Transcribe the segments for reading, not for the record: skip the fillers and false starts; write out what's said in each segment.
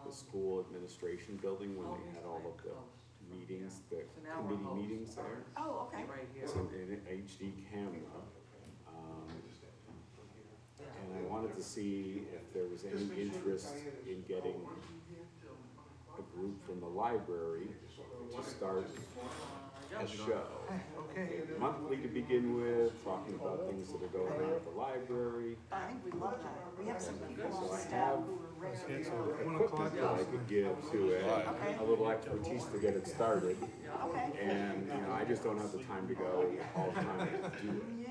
the school administration building when they had all of the meetings, the committee meetings there. Oh, okay. Right here. It's an HD camera. And I wanted to see if there was any interest in getting a group from the library to start a show. Okay. Monthly to begin with, talking about things that are going on at the library. I think we love that. We have some people So I on staff have who are regularly. some equipment that I could give to it, a little expertise to get it started. Okay. And, you know, I just don't have the time to go all the time to do it. Yeah.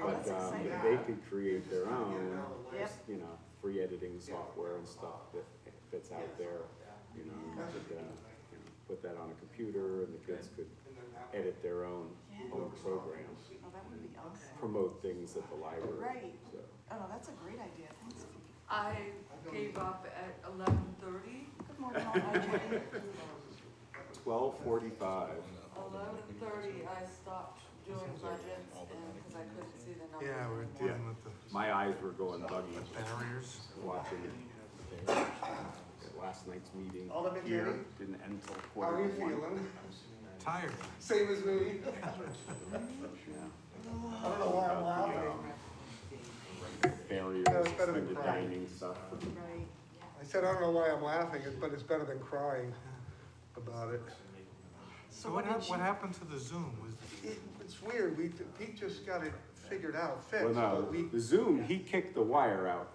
Oh, But that's exciting. they could create their own, Yep. you know, free editing software and stuff that's out there. You know, you could, put that on a computer and the kids could edit their own programs, Oh, that would be awesome. promote things at the library. Right. So, Oh, no, that's a great idea. Thanks. I gave up at 11:30. Good morning, all right. 12:45. 11:30, I stopped doing budgets and, because I couldn't see the numbers. Yeah, we're anymore. dealing with the My eyes were going buggy barriers. watching last night's meeting Alderman here. Jerry? Didn't end till How are you 1:45. feeling? Tired. Same as me. Yeah. I don't know why I'm laughing. Barriers, No, it's better than extended crying. dining stuff. Right. I said, I don't know why I'm laughing, but it's better than crying about it. So what happened to the Zoom? Was It's weird, Pete just got it figured out, Well, fixed, no, but we, the Zoom, he kicked the wire out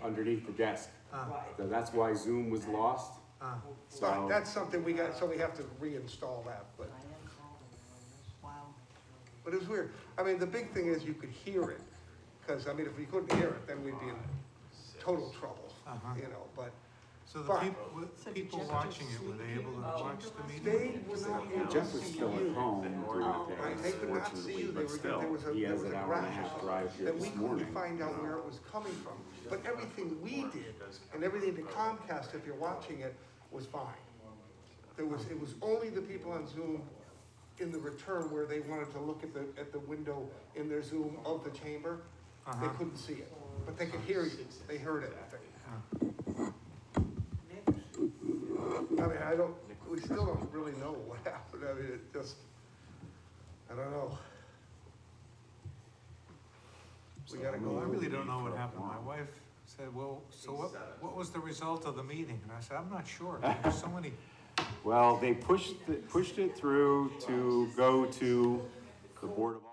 underneath the desk. So that's why Zoom was lost. but So, that's something we got, so we have to reinstall that, but Wow. it was weird. I mean, the big thing is you could hear it, because, I mean, if we couldn't hear it, then we'd be in total trouble, you know, but so the But- people watching it, were they able to watch the meeting? they were not able to Jeff was see still at you. home doing Right, they things, could not see fortunately, you, they but were, still, there was a, he there has was an a hour and a half graph. drive here And we this couldn't morning. find out where it was coming from, but everything we did, and everything to Comcast, if you're watching it, was fine. It was only the people on Zoom in the return where they wanted to look at the window in their Zoom of the chamber, they couldn't see it, but they could hear you, they heard it, I think. I mean, we still don't really know what happened, I mean, it just, I don't know. We gotta Well, I go. really don't know what happened. My wife said, well, so what was the result of the meeting? And I said, I'm not sure. There's so many, Well, they pushed it through to go to the Board of Aldermen.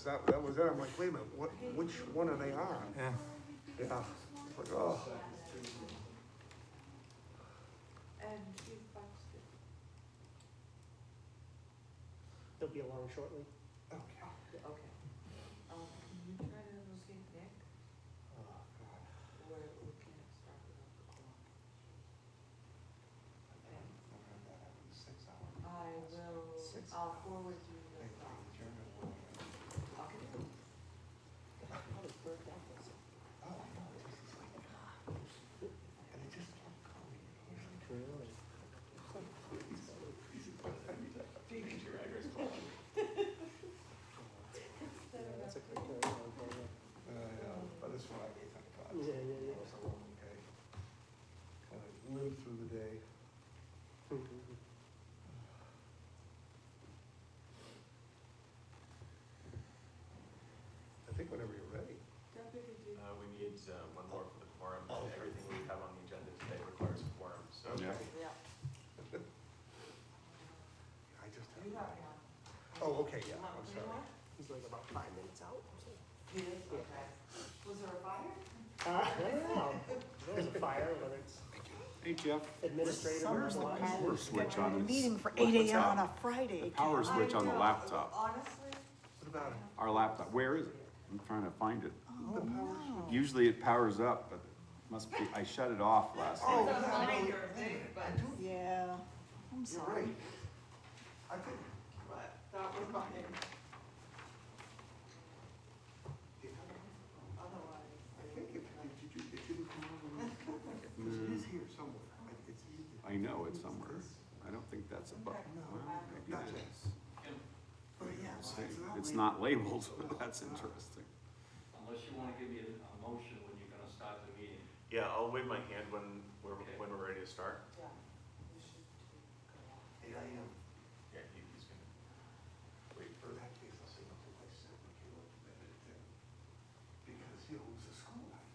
That was it, I'm like, wait a minute, which one are they on? yeah. Yeah, it's like, oh, And she faxed it. They'll be along shortly. okay. Okay. Can you try to locate Nick? Oh, God. Where we can't start without the clock. Okay. 6 hours. I will, I'll forward you the doc. Okay. Oh, no, it's just like, and it just kept coming. Really? That's a quick turnaround for you. Yeah, but it's fine, thank God. Yeah, yeah, yeah. Okay. Kind of live through the day. I think whenever you're ready. Deputy Chief. We need one more for the quorum. Everything we have on the agenda today requires a quorum, so. Yeah. Yeah. I just You have. have one. Oh, okay, yeah, I'm sorry. He's like about 5 minutes out. He is, okay. Was there a fire? I don't know. There's a fire, whether it's Hey, Jeff, administrative or where's the otherwise. power switch on A this? meeting for What's 8 AM that? on a Friday. Power switch on the I know. laptop, Honestly, What about it? our laptop, where is it? I'm trying to find it. Oh, no. Usually it powers up, but Must be, I shut it off last Oh, night. It's a yeah, no, minor thing, but, Yeah, I'm You're sorry. right. I think, but that was mine. Otherwise, I think it didn't come over. It is here somewhere. It's either. I know it's somewhere. I don't think that's a book. No, Well, maybe gotcha. it is. But yeah, It's not labeled, that's interesting. Unless you wanna give me a motion when you're gonna start the meeting. Yeah, I'll wave my hand when we're ready to start. yeah, you should go on. 8 a.m. Yeah, he's gonna wait For for. that case, I'll say nothing like 7 o'clock, because, you know, it was a school night.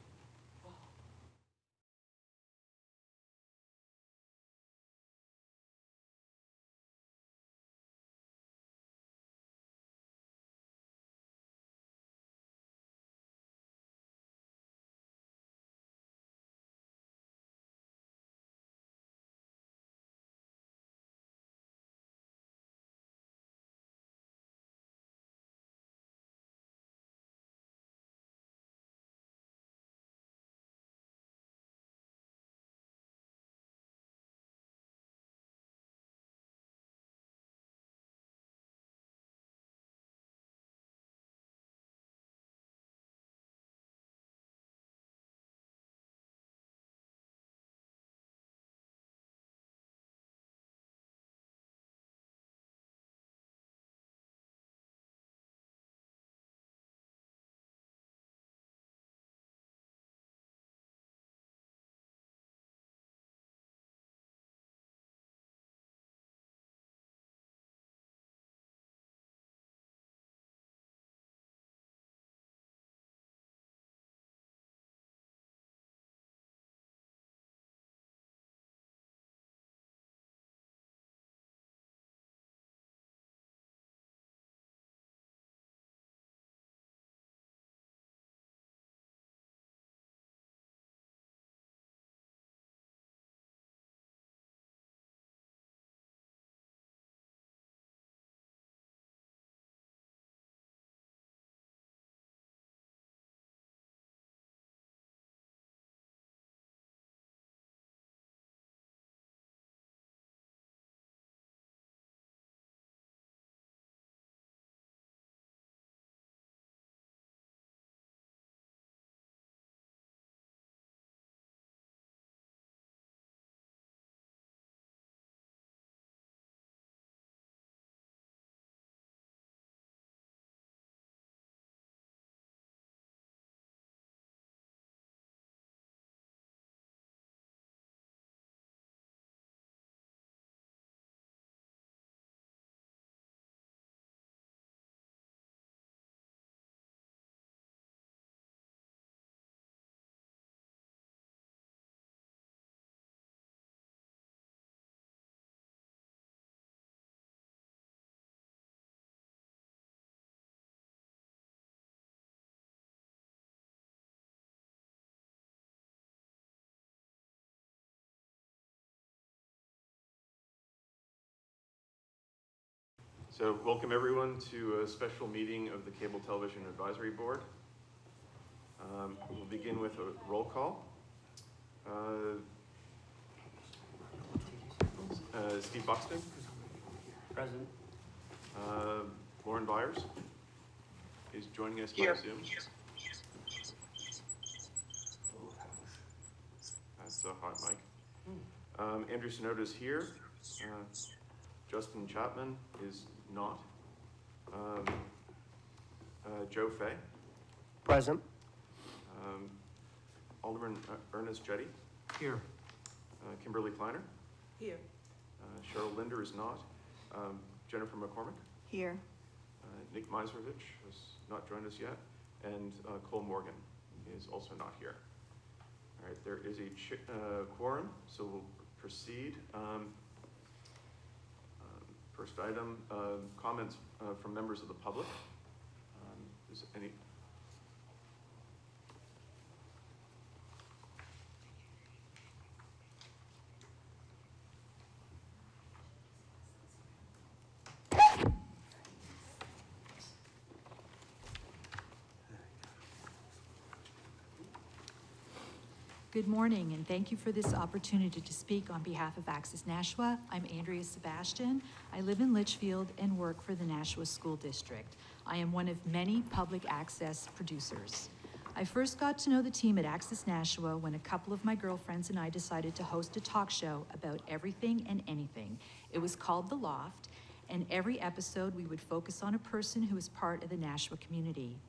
So welcome everyone to a special meeting of the Cable Television Advisory Board. We'll begin with a roll call. Steve Buxton, Present. Lauren Byers is joining us by Zoom. That's a hot mic. Andrew Sonoda's here. Justin Chapman is not. Joe Fay. Present. Alderman Ernest Jetty. Here. Kimberly Kleiner. Here. Cheryl Linder is not. Jennifer McCormick. Here. Nick Miserovich has not joined us yet. And Cole Morgan is also not here. All right, there is a quorum, so we'll proceed. First item, comments from members of the public. Is any? Good morning, and thank you for this opportunity to speak on behalf of Access Nashua. I'm Andrea Sebastian. I live in Litchfield and work for the Nashua School District. I am one of many public access producers. I first got to know the team at Access Nashua when a couple of my girlfriends and I decided to host a talk show about everything and anything. It was called The Loft, and every episode we would focus on a person who is part of the Nashua community.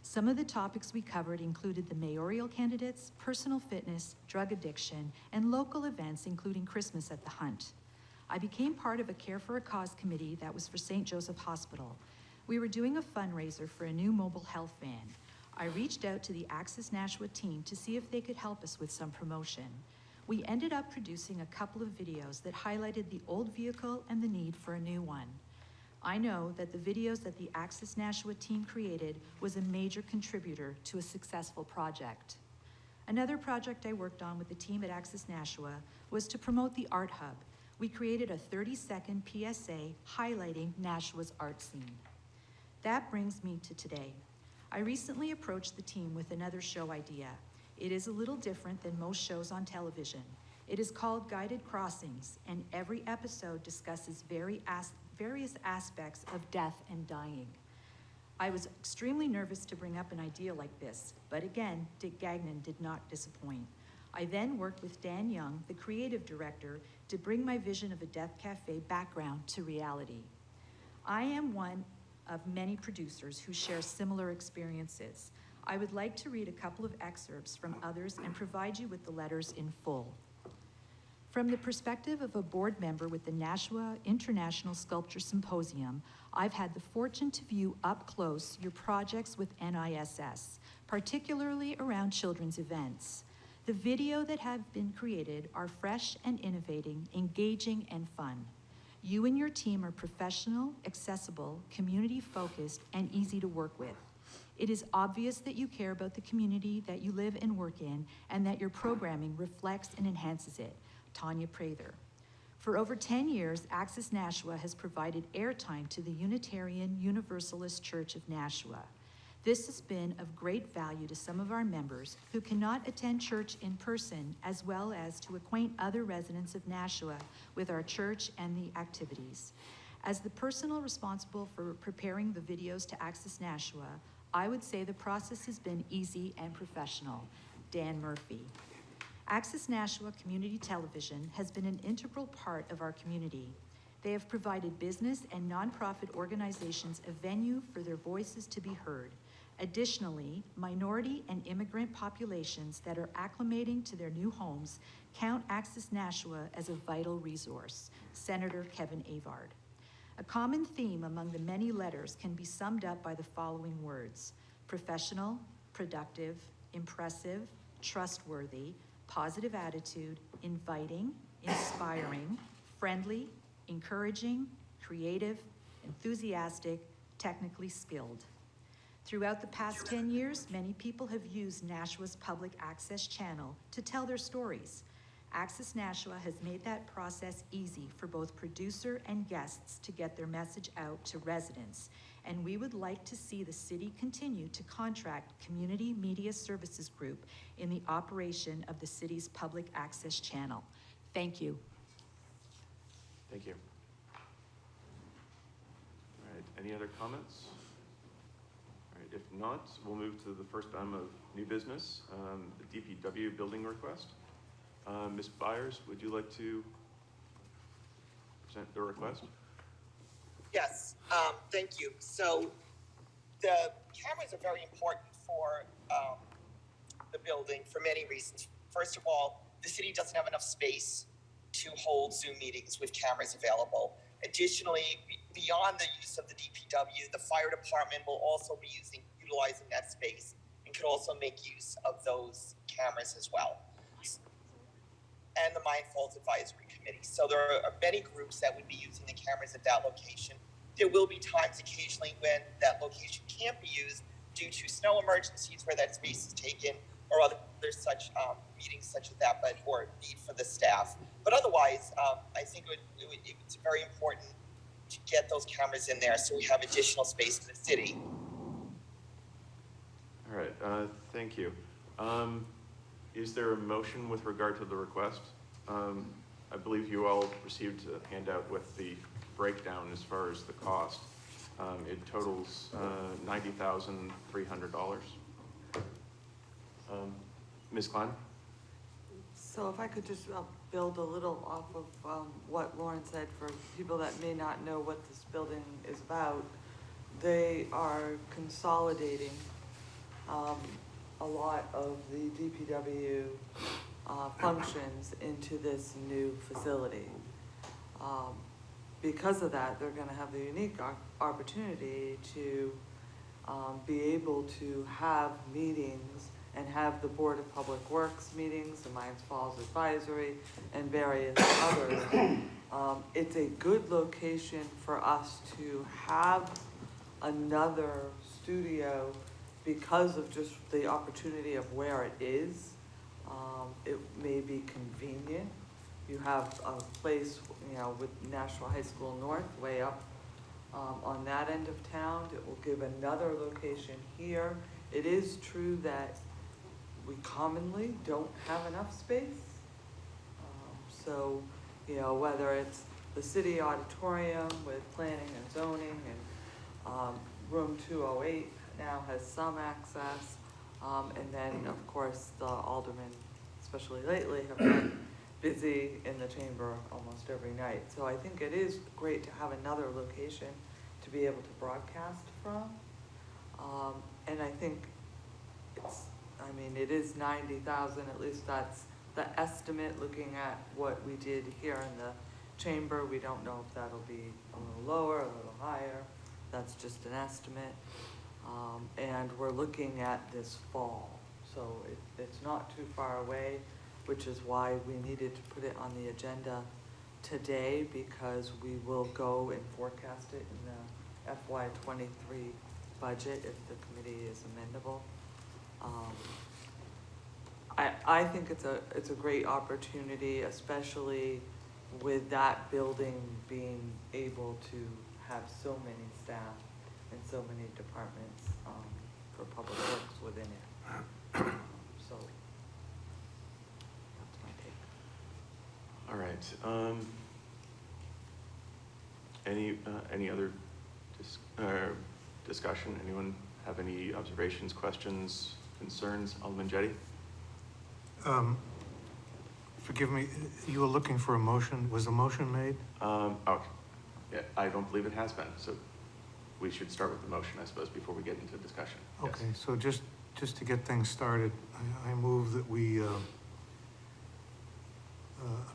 Some of the topics we covered included the mayoral candidates, personal fitness, drug addiction, and local events, including Christmas at the Hunt. I became part of a Care for a Cause committee that was for St. Joseph Hospital. We were doing a fundraiser for a new mobile health van. I reached out to the Access Nashua team to see if they could help us with some promotion. We ended up producing a couple of videos that highlighted the old vehicle and the need for a new one. I know that the videos that the Access Nashua team created was a major contributor to a successful project. Another project I worked on with the team at Access Nashua was to promote the Art Hub. We created a 30-second PSA highlighting Nashua's art scene. That brings me to today. I recently approached the team with another show idea. It is a little different than most shows on television. It is called Guided Crossings, and every episode discusses various aspects of death and dying. I was extremely nervous to bring up an idea like this, but again, Dick Gagnon did not disappoint. I then worked with Dan Young, the creative director, to bring my vision of a death cafe background to reality. I am one of many producers who share similar experiences. I would like to read a couple of excerpts from others and provide you with the letters in full. From the perspective of a board member with the Nashua International Sculpture Symposium, I've had the fortune to view up close your projects with NISS, particularly around children's events. The video that have been created are fresh and innovating, engaging and fun. You and your team are professional, accessible, community-focused, and easy to work with. It is obvious that you care about the community that you live and work in, and that your programming reflects and enhances it. Tanya Prather. For over 10 years, Access Nashua has provided airtime to the Unitarian Universalist Church of Nashua. This has been of great value to some of our members who cannot attend church in person, as well as to acquaint other residents of Nashua with our church and the activities. As the person responsible for preparing the videos to Access Nashua, I would say the process has been easy and professional. Dan Murphy. Access Nashua Community Television has been an integral part of our community. They have provided business and nonprofit organizations a venue for their voices to be heard. Additionally, minority and immigrant populations that are acclimating to their new homes count Access Nashua as a vital resource. Senator Kevin Avard. A common theme among the many letters can be summed up by the following words: professional, productive, impressive, trustworthy, positive attitude, inviting, inspiring, friendly, encouraging, creative, enthusiastic, technically skilled. Throughout the past 10 years, many people have used Nashua's public access channel to tell their stories. Access Nashua has made that process easy for both producer and guests to get their message out to residents, and we would like to see the city continue to contract Community Media Services Group in the operation of the city's public access channel. Thank you. Thank you. All right, any other comments? All right, if not, we'll move to the first item of new business, the DPW building request. Ms. Byers, would you like to present the request? Yes, thank you. So the cameras are very important for the building for many reasons. First of all, the city doesn't have enough space to hold Zoom meetings with cameras available. Additionally, beyond the use of the DPW, the fire department will also be utilizing that space and could also make use of those cameras as well. And the Mindfulness Advisory Committee. So there are many groups that would be using the cameras at that location. There will be times occasionally when that location can't be used due to snow emergencies where that space is taken, or other such meetings such as that, or need for the staff. But otherwise, I think it's very important to get those cameras in there so we have additional space in the city. All right, thank you. Is there a motion with regard to the request? I believe you all received a handout with the breakdown as far as the cost. It totals $90,300. Ms. Kleiner? So if I could just build a little off of what Lauren said, for people that may not know what this building is about, they are consolidating a lot of the DPW functions into this new facility. Because of that, they're gonna have the unique opportunity to be able to have meetings and have the Board of Public Works meetings, the Mines Falls Advisory, and various others. It's a good location for us to have another studio because of just the opportunity of where it is. It may be convenient. You have a place, you know, with Nashua High School North, way up on that end of town. It will give another location here. It is true that we commonly don't have enough space. So, you know, whether it's the city auditorium with planning and zoning, and room 208 now has some access, and then of course the aldermen, especially lately, have been busy in the chamber almost every night. So I think it is great to have another location to be able to broadcast from. And I think it is 90,000, at least that's the estimate, looking at what we did here in the chamber. We don't know if that'll be a little lower, a little higher. That's just an estimate. And we're looking at this fall. So it's not too far away, which is why we needed to put it on the agenda today, because we will go and forecast it in the FY23 budget if the committee is amendable. I think it's a great opportunity, especially with that building being able to have so many staff and so many departments for public works within it. So that's my take. All right. Any other discussion? Anyone have any observations, questions, concerns? Alderman Jettie? Forgive me, you were looking for a motion. Was a motion made? Okay. Yeah, I don't believe it has been, so we should start with the motion, I suppose, before we get into discussion. Yes. Okay, so just to get things started, I move that we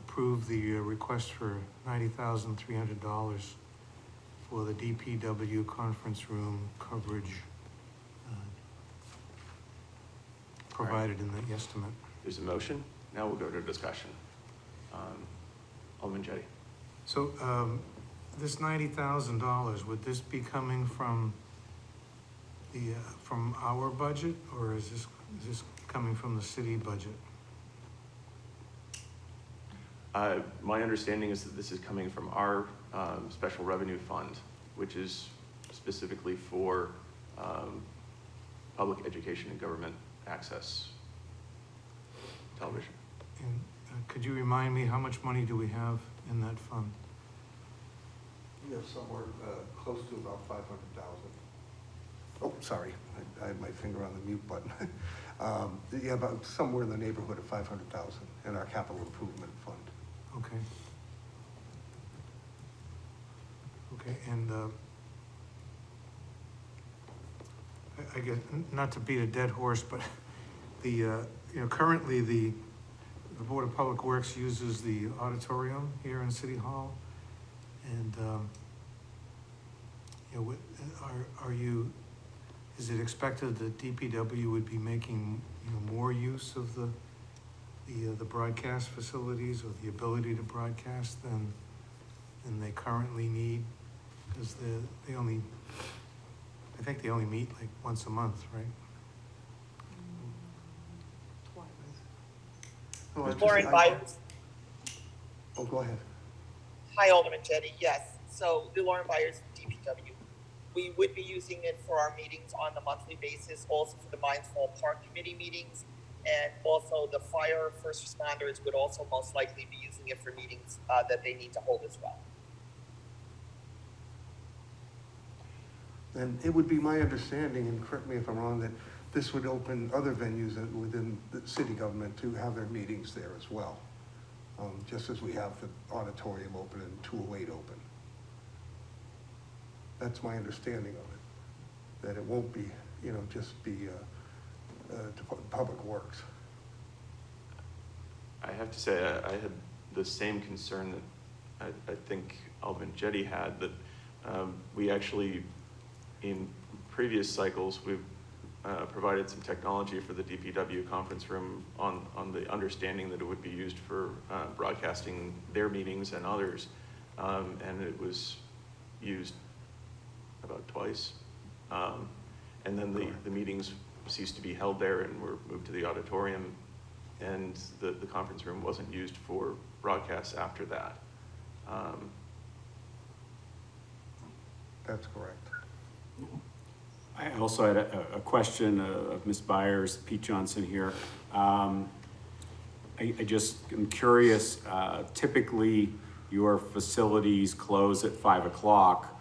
approve the request for $90,300 for the DPW conference room coverage provided in the estimate. There's a motion. Now we'll go to discussion. Alderman Jettie. So this $90,000, would this be coming from the from our budget, or is this coming from the city budget? My understanding is that this is coming from our special revenue fund, which is specifically for public education and government access television. And could you remind me, how much money do we have in that fund? We have somewhere close to about 500,000. Oh, sorry, I had my finger on the mute button. Yeah, about somewhere in the neighborhood of 500,000 in our capital improvement fund. Okay. Okay, and I guess, not to beat a dead horse, but currently the Board of Public Works uses the auditorium here in City Hall, and is it expected that DPW would be making more use of the broadcast facilities, or the ability to broadcast than they currently need? Because I think they only meet like once a month, right? Lauren Byers. Oh, go ahead. Hi, Alderman Jettie. Yes, so the Lauren Byers DPW. We would be using it for our meetings on a monthly basis, also for the Mines Fall Park Committee meetings, And also the fire first responders would also most likely be using it for meetings that they need to hold as well. And it would be my understanding, and correct me if I'm wrong, that this would open other venues within the city government to have their meetings there as well. Just as we have the auditorium open and 208 open. That's my understanding of it, that it won't be, just be Public Works. I have to say, I had the same concern that I think Alderman Jetty had, that we actually, in previous cycles, we've provided some technology for the DPW conference room on the understanding that it would be used for broadcasting their meetings and others. And it was used about twice. And then the meetings ceased to be held there and were moved to the auditorium, and the conference room wasn't used for broadcasts after that. That's correct. I also had a question of Ms. Byers, Pete Johnson here. I just am curious, typically your facilities close at 5 o'clock.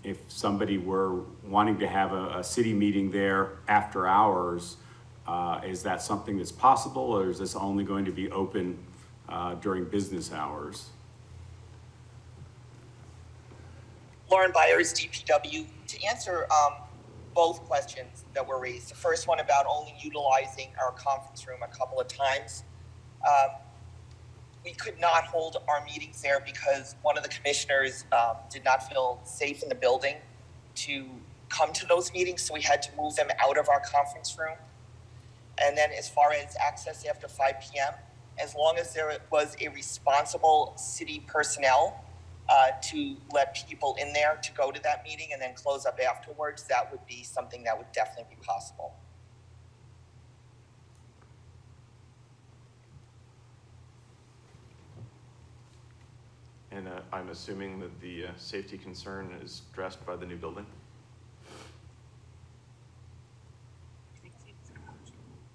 If somebody were wanting to have a city meeting there after hours, is that something that's possible, or is this only going to be open during business hours? Lauren Byers, DPW. To answer both questions that were raised, the first one about only utilizing our conference room a couple of times, we could not hold our meetings there because one of the commissioners did not feel safe in the building to come to those meetings, so we had to move them out of our conference room. And then as far as access after 5 p.m., as long as there was a responsible city personnel to let people in there to go to that meeting and then close up afterwards, that would be something that would definitely be possible. And I'm assuming that the safety concern is addressed by the new building?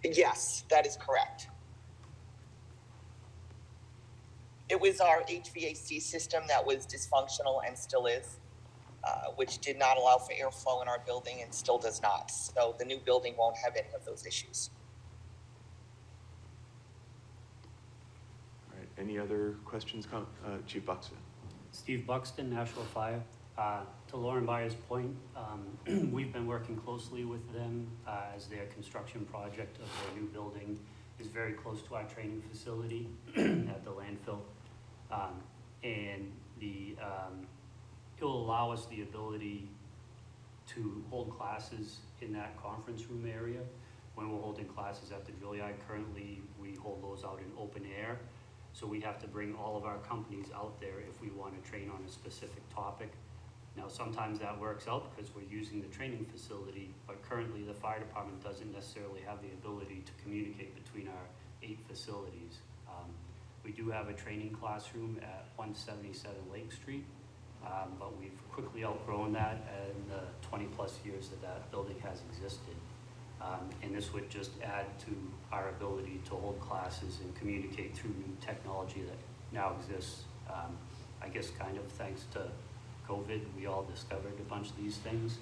Yes, that is correct. It was our HVAC system that was dysfunctional and still is, which did not allow for airflow in our building and still does not. So the new building won't have any of those issues. All right, any other questions, Chief Buxton? Steve Buxton, Nashua Fire. To Lauren Byers' point, we've been working closely with them as their construction project of their new building is very close to our training facility at the landfill. And it will allow us the ability to hold classes in that conference room area. When we're holding classes at the Juilliard, currently we hold those out in open air. So we have to bring all of our companies out there if we want to train on a specific topic. Now, sometimes that works out because we're using the training facility, but currently the fire department doesn't necessarily have the ability to communicate between our 8 facilities. We do have a training classroom at 177 Lake Street, but we've quickly outgrown that in the 20 plus years that building has existed. And this would just add to our ability to hold classes and communicate through new technology that now exists. I guess kind of thanks to COVID, we all discovered a bunch of these things.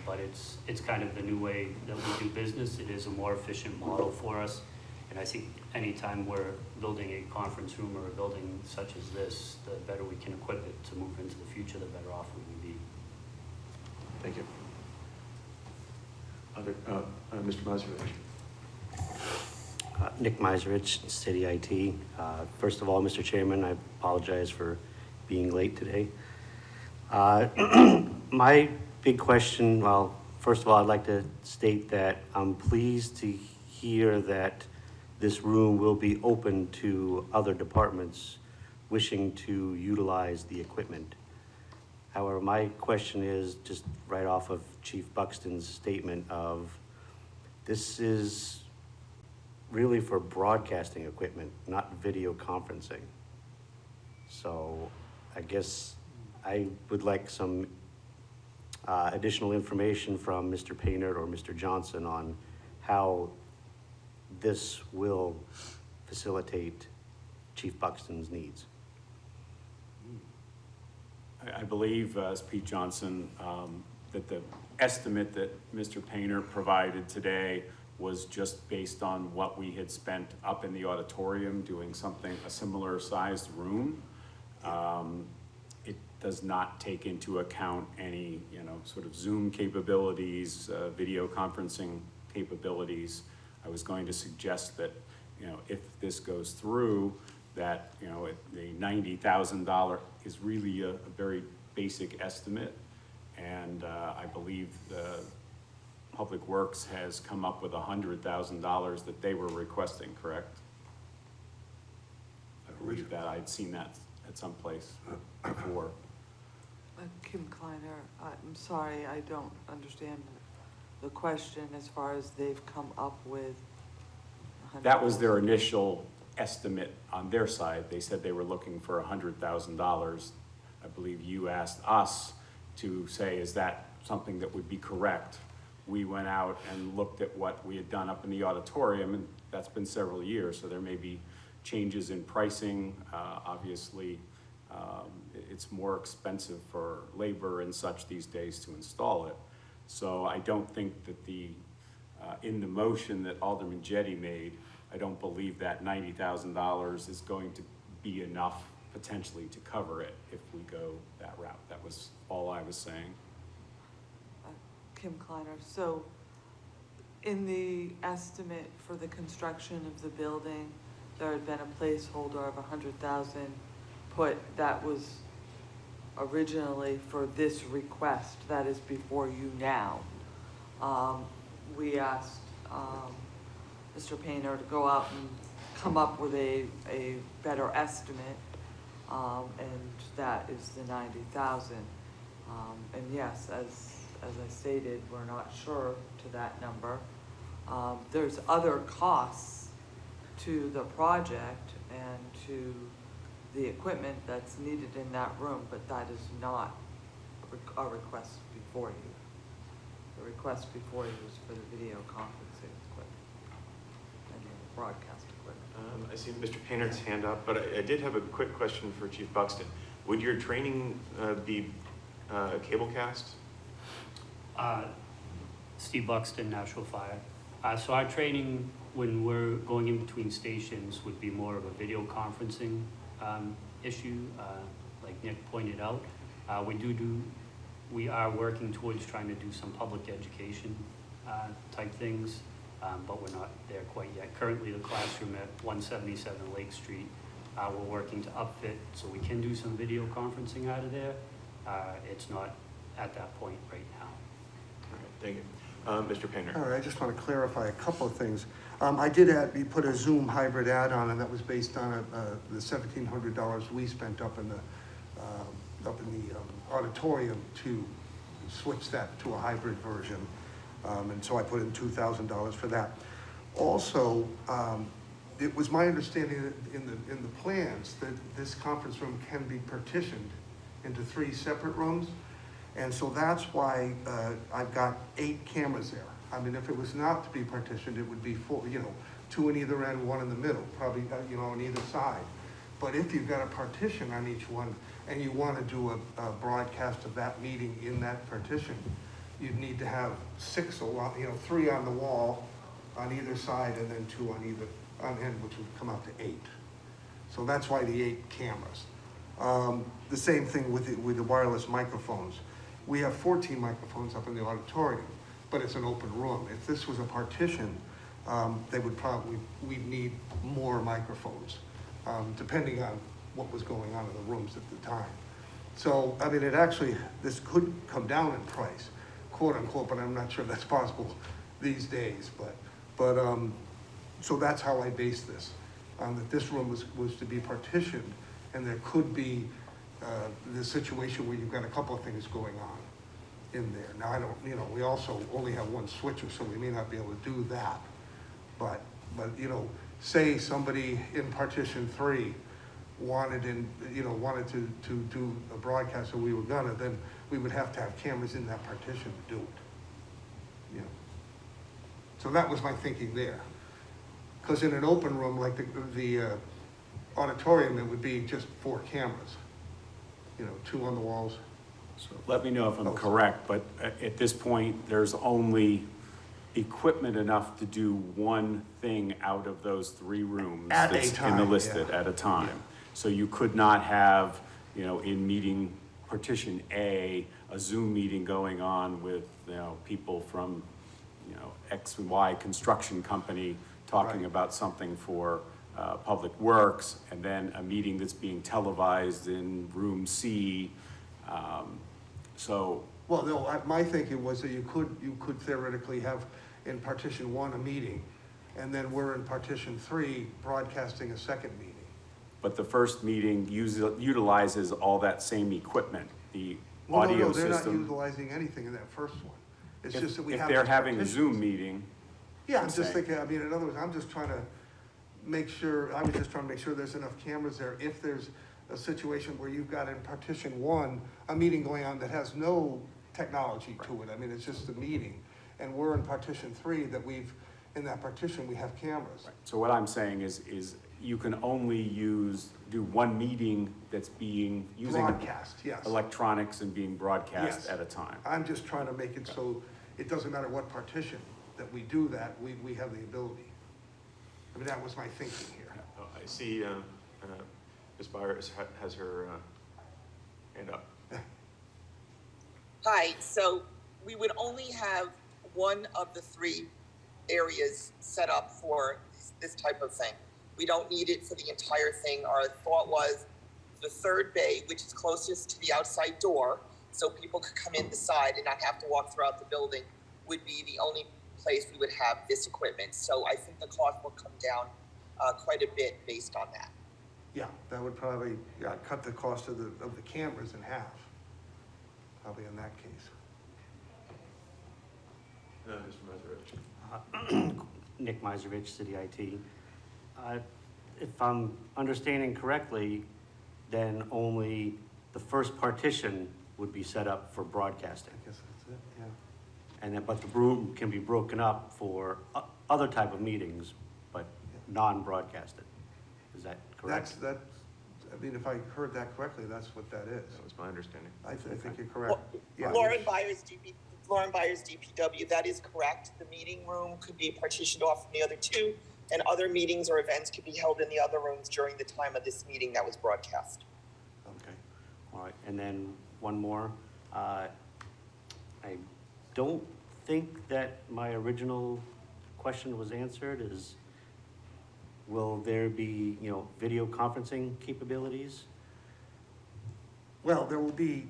But it's kind of the new way that we do business. It is a more efficient model for us. And I think anytime we're building a conference room or a building such as this, the better we can equip it to move into the future, the better off we will be. Thank you. Mr. Mazurek. Nick Miserich, City IT. First of all, Mr. Chairman, I apologize for being late today. My big question, well, first of all, I'd like to state that I'm pleased to hear that this room will be open to other departments wishing to utilize the equipment. However, my question is just right off of Chief Buxton's statement of this is really for broadcasting equipment, not video conferencing. So I guess I would like some additional information from Mr. Painter or Mr. Johnson on how this will facilitate Chief Buxton's needs. I believe, as Pete Johnson, that the estimate that Mr. Painter provided today was just based on what we had spent up in the auditorium doing something, a similar sized room. It does not take into account any, sort of Zoom capabilities, video conferencing capabilities. I was going to suggest that, if this goes through, that, the $90,000 is really a very basic estimate. And I believe the Public Works has come up with $100,000 that they were requesting, correct? I believe that I'd seen that at some place before. Kim Kleiner, I'm sorry, I don't understand the question as far as they've come up with. That was their initial estimate on their side. They said they were looking for $100,000. I believe you asked us to say, is that something that would be correct? We went out and looked at what we had done up in the auditorium, and that's been several years, so there may be changes in pricing. Obviously, it's more expensive for labor and such these days to install it. So I don't think that in the motion that Alderman Jettie made, I don't believe that $90,000 is going to be enough potentially to cover it if we go that route. That was all I was saying. Kim Kleiner, so in the estimate for the construction of the building, there had been a placeholder of 100,000 put that was originally for this request that is before you now. We asked Mr. Painter to go out and come up with a better estimate, and that is the 90,000. And yes, as I stated, we're not sure to that number. There's other costs to the project and to the equipment that's needed in that room, but that is not a request before you. The request before you is for the video conferencing equipment and the broadcast equipment. I see Mr. Painter's hand up, but I did have a quick question for Chief Buxton. Would your training be cablecast? Steve Buxton, Nashua Fire. So our training, when we're going in between stations, would be more of a video conferencing issue, like Nick pointed out. We are working towards trying to do some public education type things, but we're not there quite yet. Currently, the classroom at 177 Lake Street, we're working to upfit so we can do some video conferencing out of there. It's not at that point right now. All right, thank you. Mr. Painter. All right, I just want to clarify a couple of things. I did we put a Zoom hybrid add-on, and that was based on the $1,700 we spent up in the auditorium to switch that to a hybrid version. And so I put in $2,000 for that. Also, it was my understanding that in the plans that this conference room can be partitioned into 3 separate rooms. And so that's why I've got 8 cameras there. I mean, if it was not to be partitioned, it would be 4, 2 on either end, 1 in the middle, probably, on either side. But if you've got a partition on each one and you want to do a broadcast of that meeting in that partition, you'd need to have 6 along, 3 on the wall on either side and then 2 on either end, which would come out to 8. So that's why the 8 cameras. The same thing with the wireless microphones. We have 14 microphones up in the auditorium, but it's an open room. If this was a partition, we'd need more microphones, depending on what was going on in the rooms at the time. So, I mean, this could come down in price, quote unquote, but I'm not sure that's possible these days. But so that's how I based this, that this room was to be partitioned, and there could be the situation where you've got a couple of things going on in there. Now, I don't, we also only have 1 switcher, so we may not be able to do that. But say somebody in partition 3 wanted to do a broadcast, or we were gonna, then we would have to have cameras in that partition to do it. So that was my thinking there. Because in an open room like the auditorium, it would be just 4 cameras. 2 on the walls. So let me know if I'm Oh. correct, but at this point, there's only equipment enough to do one thing out of those 3 rooms. At a that's in time, the listed yeah. at a time. Yeah. So you could not have, in meeting partition A, a Zoom meeting going on with, people from, X and Y construction company talking Right. about something for Public Works, and then a meeting that's being televised in room C. So, Well, no, my thinking was that you could theoretically have in partition 1 a meeting, and then we're in partition 3 broadcasting a second meeting. but the first meeting utilizes all that same equipment, the Well, audio no, they're not system. utilizing anything in that first one. It's just that we have. If they're these having a partitions. Zoom meeting, Yeah, I'm just saying. thinking, in other words, I'm just trying to make sure, I was just trying to make sure there's enough cameras there. If there's a situation where you've got in partition 1, a meeting going on that has no technology to it, it's just a meeting. And we're in partition 3 in that partition, we have cameras. so what I'm saying is you can only do one meeting that's using Broadcast, yes. electronics and being broadcast Yes. at a time. I'm just trying to make it so it doesn't matter what partition that we do that, we have the ability. That was my thinking here. Oh, I see, Ms. Byers has her hand up. Hi, so we would only have one of the 3 areas set up for this type of thing. We don't need it for the entire thing. Our thought was the 3rd bay, which is closest to the outside door, so people could come in the side and not have to walk throughout the building, would be the only place we would have this equipment. So I think the cost will come down quite a bit based on that. Yeah, that would probably, cut the cost of the cameras in half. Probably in that case. Mr. Mazerovich. Nick Miserich, City IT. If I'm understanding correctly, then only the first partition would be set up for broadcasting. I guess that's it, yeah. And then, but the room can be broken up for other type of meetings, but non-broadcasted. Is that correct? That's, if I heard that correctly, that's what that is. That was my understanding. I think you're correct. Yeah. Lauren Byers, DPW, that is correct. The meeting room could be partitioned off from the other 2, and other meetings or events could be held in the other rooms during the time of this meeting that was broadcast. Okay, all right, and then one more. I don't think that my original question was answered, will there be, video conferencing capabilities? Well, there will be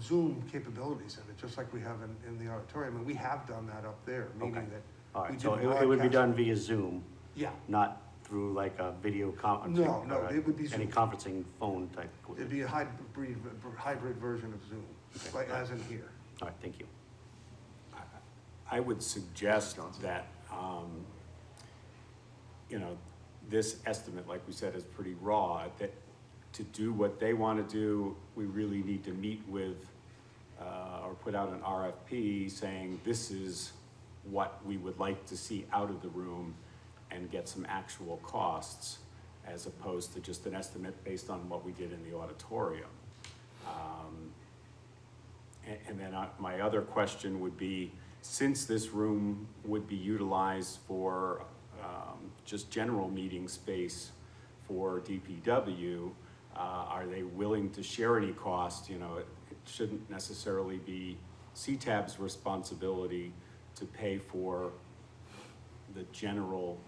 Zoom capabilities in it, just like we have in the auditorium, and we have done that up there, meaning Okay. that. All we right, so did it would be broadcast. done via Zoom, Yeah, not through like a video conferencing? No, or it would be any Zoom. conferencing phone type? it'd be a hybrid version of Zoom, like as in here. All right, thank you. I would suggest that, this estimate, like we said, is pretty raw, that to do what they want to do, we really need to meet with, or put out an RFP saying this is what we would like to see out of the room and get some actual costs as opposed to just an estimate based on what we did in the auditorium. And then my other question would be, since this room would be utilized for just general meeting space for DPW, are they willing to share any cost? It shouldn't necessarily be CTAB's responsibility to pay for the general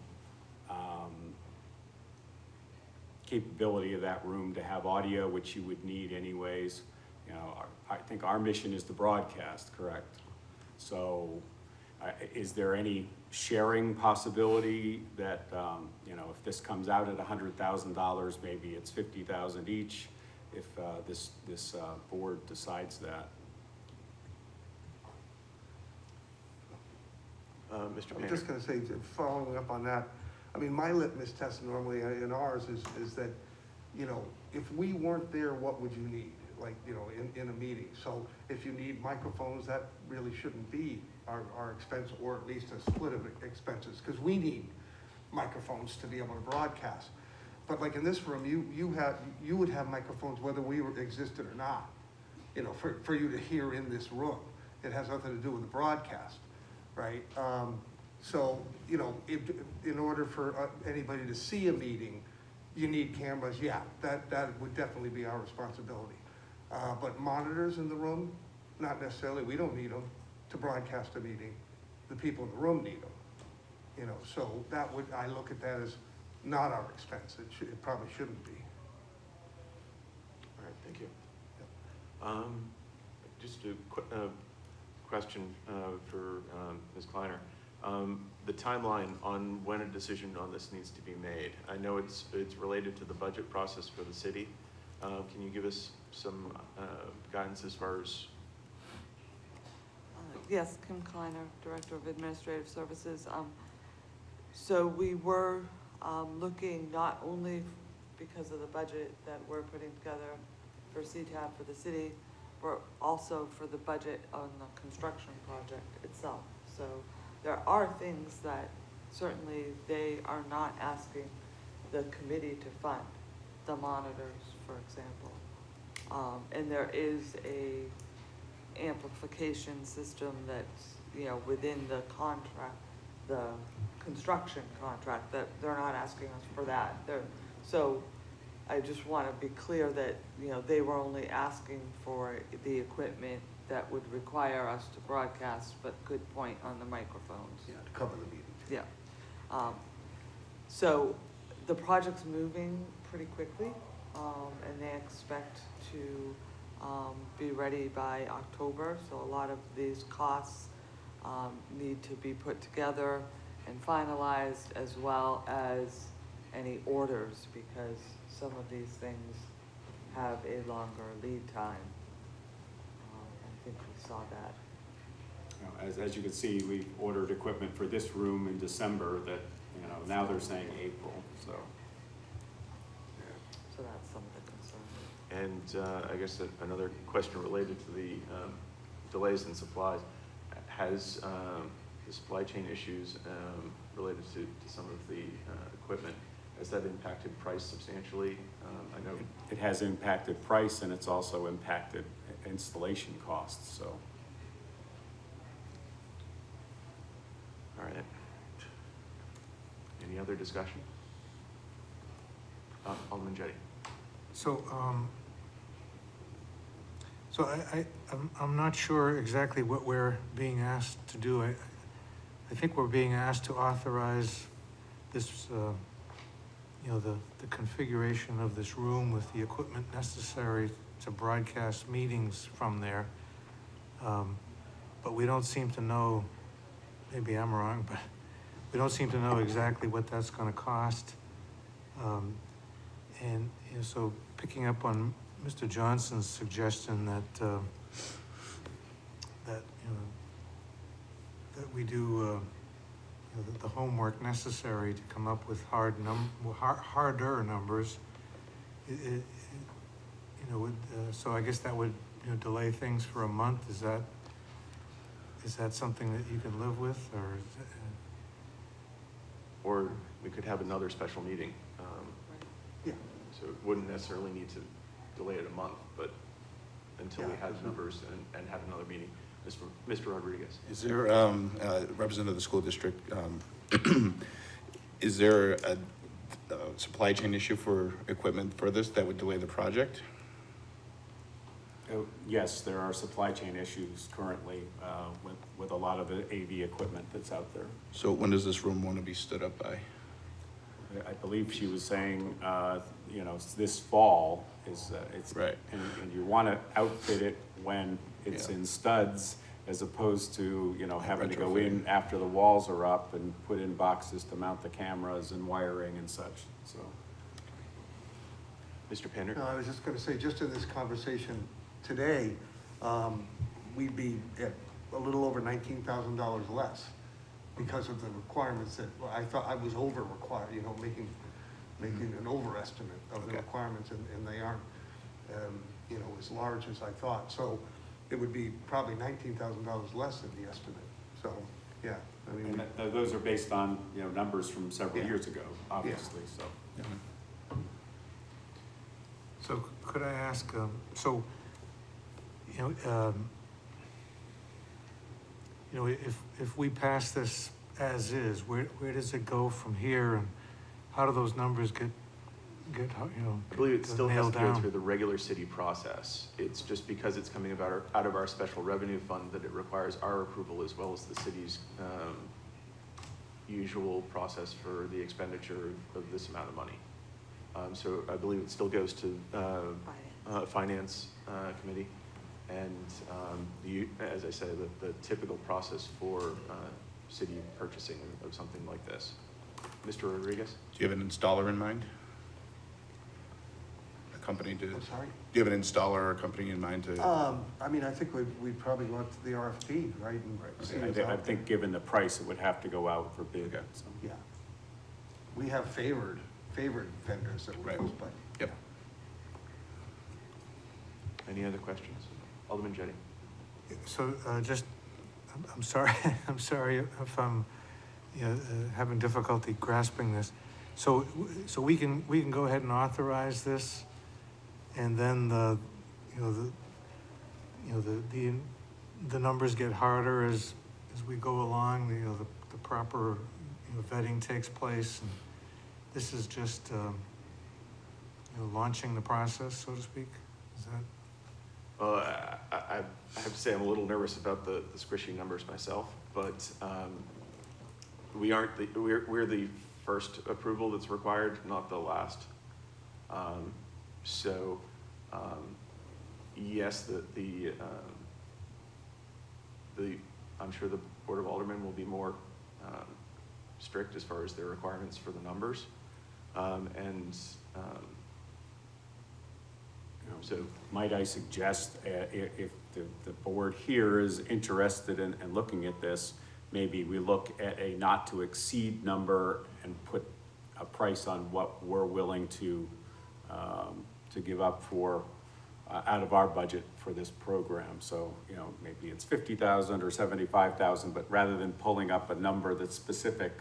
capability of that room to have audio, which you would need anyways. I think our mission is to broadcast, correct? So is there any sharing possibility that, if this comes out at $100,000, maybe it's $50,000 each, if this board decides that? Mr. I'm just gonna say, following up on that, my litmus test normally in ours is that, if we weren't there, what would you need? Like, in a meeting. So if you need microphones, that really shouldn't be our expense, or at least a split of expenses, because we need microphones to be able to broadcast. But like in this room, you would have microphones whether existed or not, you know, for you to hear in this room. It has nothing to do with the broadcast, right? So, you know, in order for anybody to see a meeting, you need cameras, yeah, that would definitely be our responsibility. But monitors in the room, not necessarily, we don't need them to broadcast a meeting. The people in the room need them, you know, so I look at that as not our expense. It probably shouldn't be. All right, thank you. Just a question for Ms. Kleiner. The timeline on when a decision on this needs to be made. I know it's related to the budget process for the city. Can you give us some guidance as far as? Yes, Kim Kleiner, Director of Administrative Services. So we were looking not only because of the budget that we're putting together for CTAB for the city, but also for the budget on the construction project itself. So there are things that certainly they are not asking the committee to fund, the monitors, for example. And there is a amplification system that's, you know, within the contract, the construction contract, that they're not asking us for that. So I just want to be clear that, you know, they were only asking for the equipment that would require us to broadcast, but good point on the microphones. Yeah, to cover the meeting. Yeah. So the project's moving pretty quickly, and they expect to be ready by October. So a lot of these costs need to be put together and finalized, as well as any orders, because some of these things have a longer lead time. I think we saw that. As you can see, we ordered equipment for this room in December that, you know, now they're saying April, so. So that's some of the concern. And I guess another question related to the delays in supplies. Has the supply chain issues related to some of the equipment, has that impacted price substantially? I know It has impacted price, and it's also impacted installation costs, so. All right. Any other discussion? Alderman Jettie. So, I'm not sure exactly what we're being asked to do. I think we're being asked to authorize this, you know, the configuration of this room with the equipment necessary to broadcast meetings from there. But we don't seem to know, maybe I'm wrong, but we don't seem to know exactly what that's gonna cost. And, you know, so picking up on Mr. Johnson's suggestion that, you know, that we do, you know, the homework necessary to come up with harder numbers, you know, so I guess that would, you know, delay things for a month. Is that something that you can live with, or is it, Or we could have another special meeting. Yeah. So it wouldn't necessarily need to delay it a month, but until we Yeah. had numbers and have another meeting. Mr. Rodriguez. Is there, representative of the school district, is there a supply chain issue for equipment for this that would delay the project? Yes, there are supply chain issues currently with a lot of the AV equipment that's out there. So when does this room want to be stood up by? I believe she was saying, you know, this fall is, it's. Right. And you want to outfit it when it's Yeah. in studs, as opposed to, you know, having to go in Retrofitting. after the walls are up and put in boxes to mount the cameras and wiring and such, so. Mr. Pender? No, I was just gonna say, just in this conversation today, we'd be at a little over $19,000 less because of the requirements that, well, I thought I was over-required, you know, making an overestimate of the Okay. requirements, and they aren't, you know, as large as I thought. So it would be probably $19,000 less than the estimate. So, yeah, I mean, And those are based on, you know, numbers from several Yeah. years ago, obviously, so. So could I ask, so, if we pass this as is, where does it go from here, and how do those numbers get, I believe it still has nailed to go down? through the regular city process. It's just because it's coming out of our special revenue fund that it requires our approval as well as the city's usual process for the expenditure of this amount of money. So I believe it still goes to Finance Committee. And as I said, the typical process for city purchasing of something like this. Mr. Rodriguez? Do you have an installer in mind? A company to, do I'm sorry? you have an installer or a company in mind to? I mean, I think we'd probably go out to the RFP, right? And see who's I out think given the price, it would have to go out for bid, Okay. so. there. Yeah. We have favored vendors that we Right. use, but. Yep. Any other questions? Alderman Jettie? So, I'm sorry, I'm sorry if I'm, having difficulty grasping this. So we can go ahead and authorize this, and then the numbers get harder as we go along, the proper, vetting takes place, and this is just, launching the process, so to speak? Is that? I have to say I'm a little nervous about the squishy numbers myself, but we're the first approval that's required, not the last. Yes, I'm sure the Board of Aldermen will be more strict as far as their requirements for the numbers, So might I suggest, if the board here is interested in looking at this, maybe we look at a not to exceed number and put a price on what we're willing to give up for, out of our budget for this program. So, maybe it's 50,000 or 75,000, but rather than pulling up a number that's specific,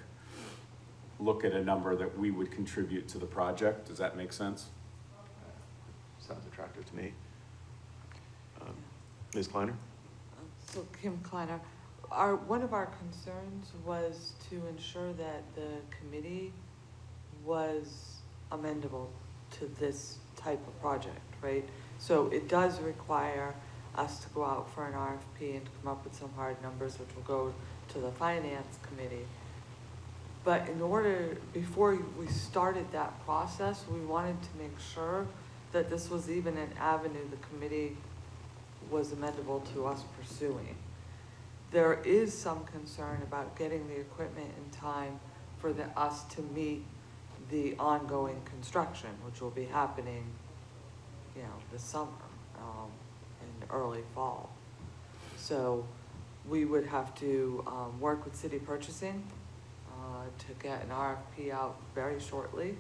look at a number that we would contribute to the project. Does that make sense? sounds attractive to me. Ms. Kleiner? So Kim Kleiner, one of our concerns was to ensure that the committee was amendable to this type of project, right? So it does require us to go out for an RFP and come up with some hard numbers, which will go to the finance committee. But before we started that process, we wanted to make sure that this was even an avenue the committee was amendable to us pursuing. There is some concern about getting the equipment in time for us to meet the ongoing construction, which will be happening, this summer, in early fall. So we would have to work with city purchasing to get an RFP out very shortly,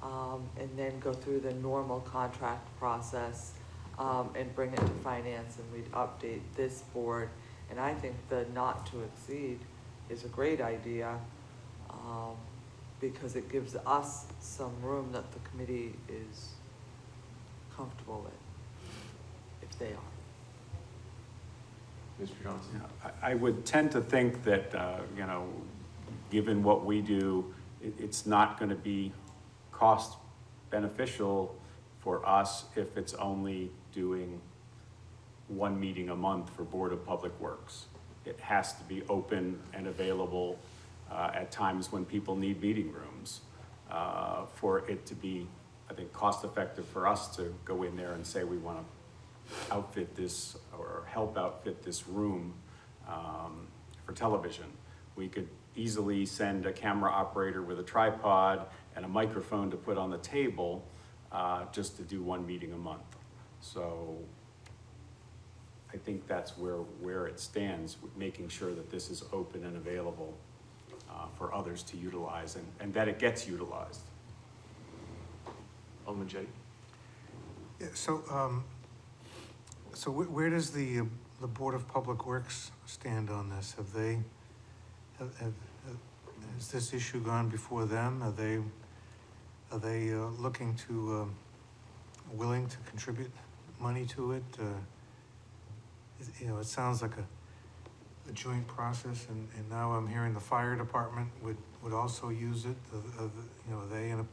and then go through the normal contract process, and bring it to finance, and we'd update this board. And I think the not to exceed is a great idea, because it gives us some room that the committee is comfortable with, if they are. Mr. Johnson? I would tend to think that, given what we do, it's not going to be cost beneficial for us if it's only doing one meeting a month for Board of Public Works. It has to be open and available at times when people need meeting rooms, for it to be, I think, cost effective for us to go in there and say we want to outfit this or help outfit this room for television. We could easily send a camera operator with a tripod and a microphone to put on the table, just to do one meeting a month. So I think that's where it stands, with making sure that this is open and available for others to utilize, and that it gets utilized. Alderman Jettie? Yeah, so where does the Board of Public Works stand on this? Has this issue gone before them? Are they looking to, willing to contribute money to it? It sounds like a joint process, and now I'm hearing the fire department would also use it. They and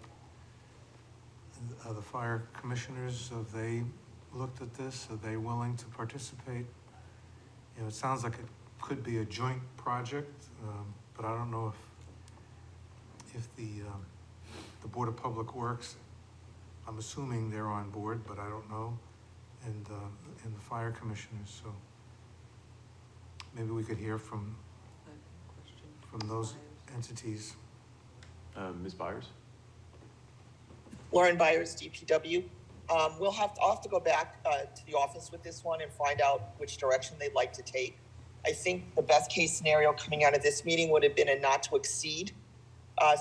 the fire commissioners, have they looked at this? Are they willing to participate? It sounds like it could be a joint project, but I don't know if the Board of Public Works, I'm assuming they're on board, but I don't know, and the fire commissioners, so maybe we could hear from those entities. Ms. Byers? Lauren Byers, DPW. I'll have to go back to the office with this one and find out which direction they'd like to take. I think the best case scenario coming out of this meeting would have been a not to exceed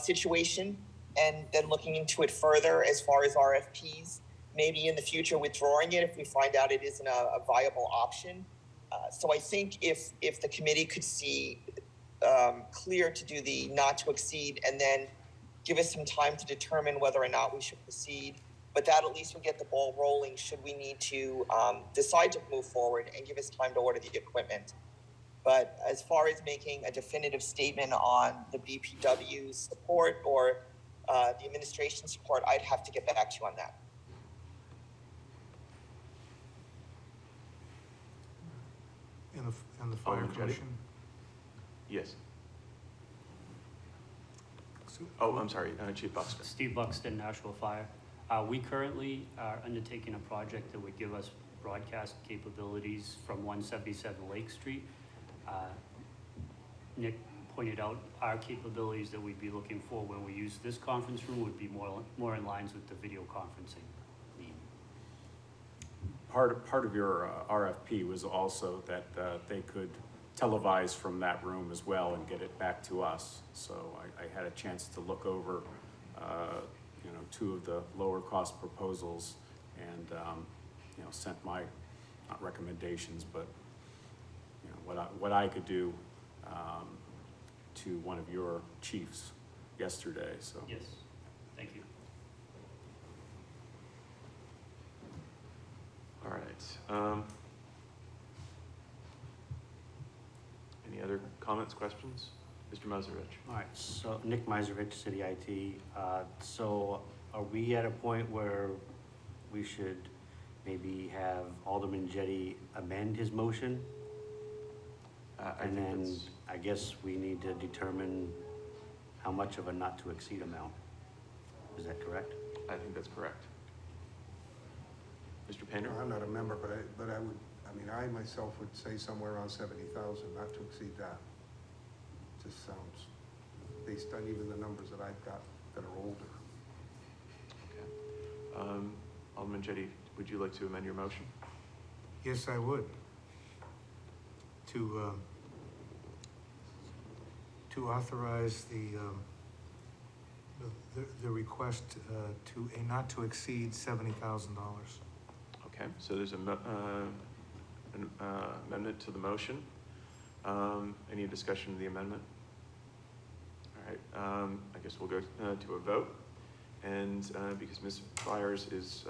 situation, and then looking into it further as far as RFPs, maybe in the future withdrawing it if we find out it isn't a viable option. So I think if the committee could see clear to do the not to exceed and then give us some time to determine whether or not we should proceed, but that at least would get the ball rolling should we need to decide to move forward, and give us time to order the equipment. But as far as making a definitive statement on the BPW support or the administration support, I'd have to get back to you on that. In the fire Alderman Jettie? commission? Yes. Oh, I'm sorry, Chief Buxton. Steve Buxton, Nashua Fire. We currently are undertaking a project that would give us broadcast capabilities from 177 Lake Street. Nick pointed out our capabilities that we'd be looking for when we use this conference room would be more in lines with the video conferencing need. Part of your RFP was also that they could televise from that room as well and get it back to us. So I had a chance to look over, two of the lower cost proposals, and sent my, not recommendations, but what I could do to one of your chiefs yesterday. So Yes, thank you. All right. Any other comments, questions? Mr. Mazurich? All right, so Nick Mazurich, City IT. So are we at a point where we should maybe have Alderman Jettie amend his motion? And then I guess we need to determine how much of a not to exceed amount. Is that correct? I think that's correct. Mr. Painter? I'm not a member, but I myself would say somewhere around 70,000, not to exceed that. Just sounds, based on even the numbers that I've got that are older. Okay. Alderman Jettie, would you like to amend your motion? Yes, I would. To authorize the request to a not to exceed $70,000. Okay, so there's an amendment to the motion. Any discussion of the amendment? All right, I guess we'll go to a vote. And because Ms. Byers is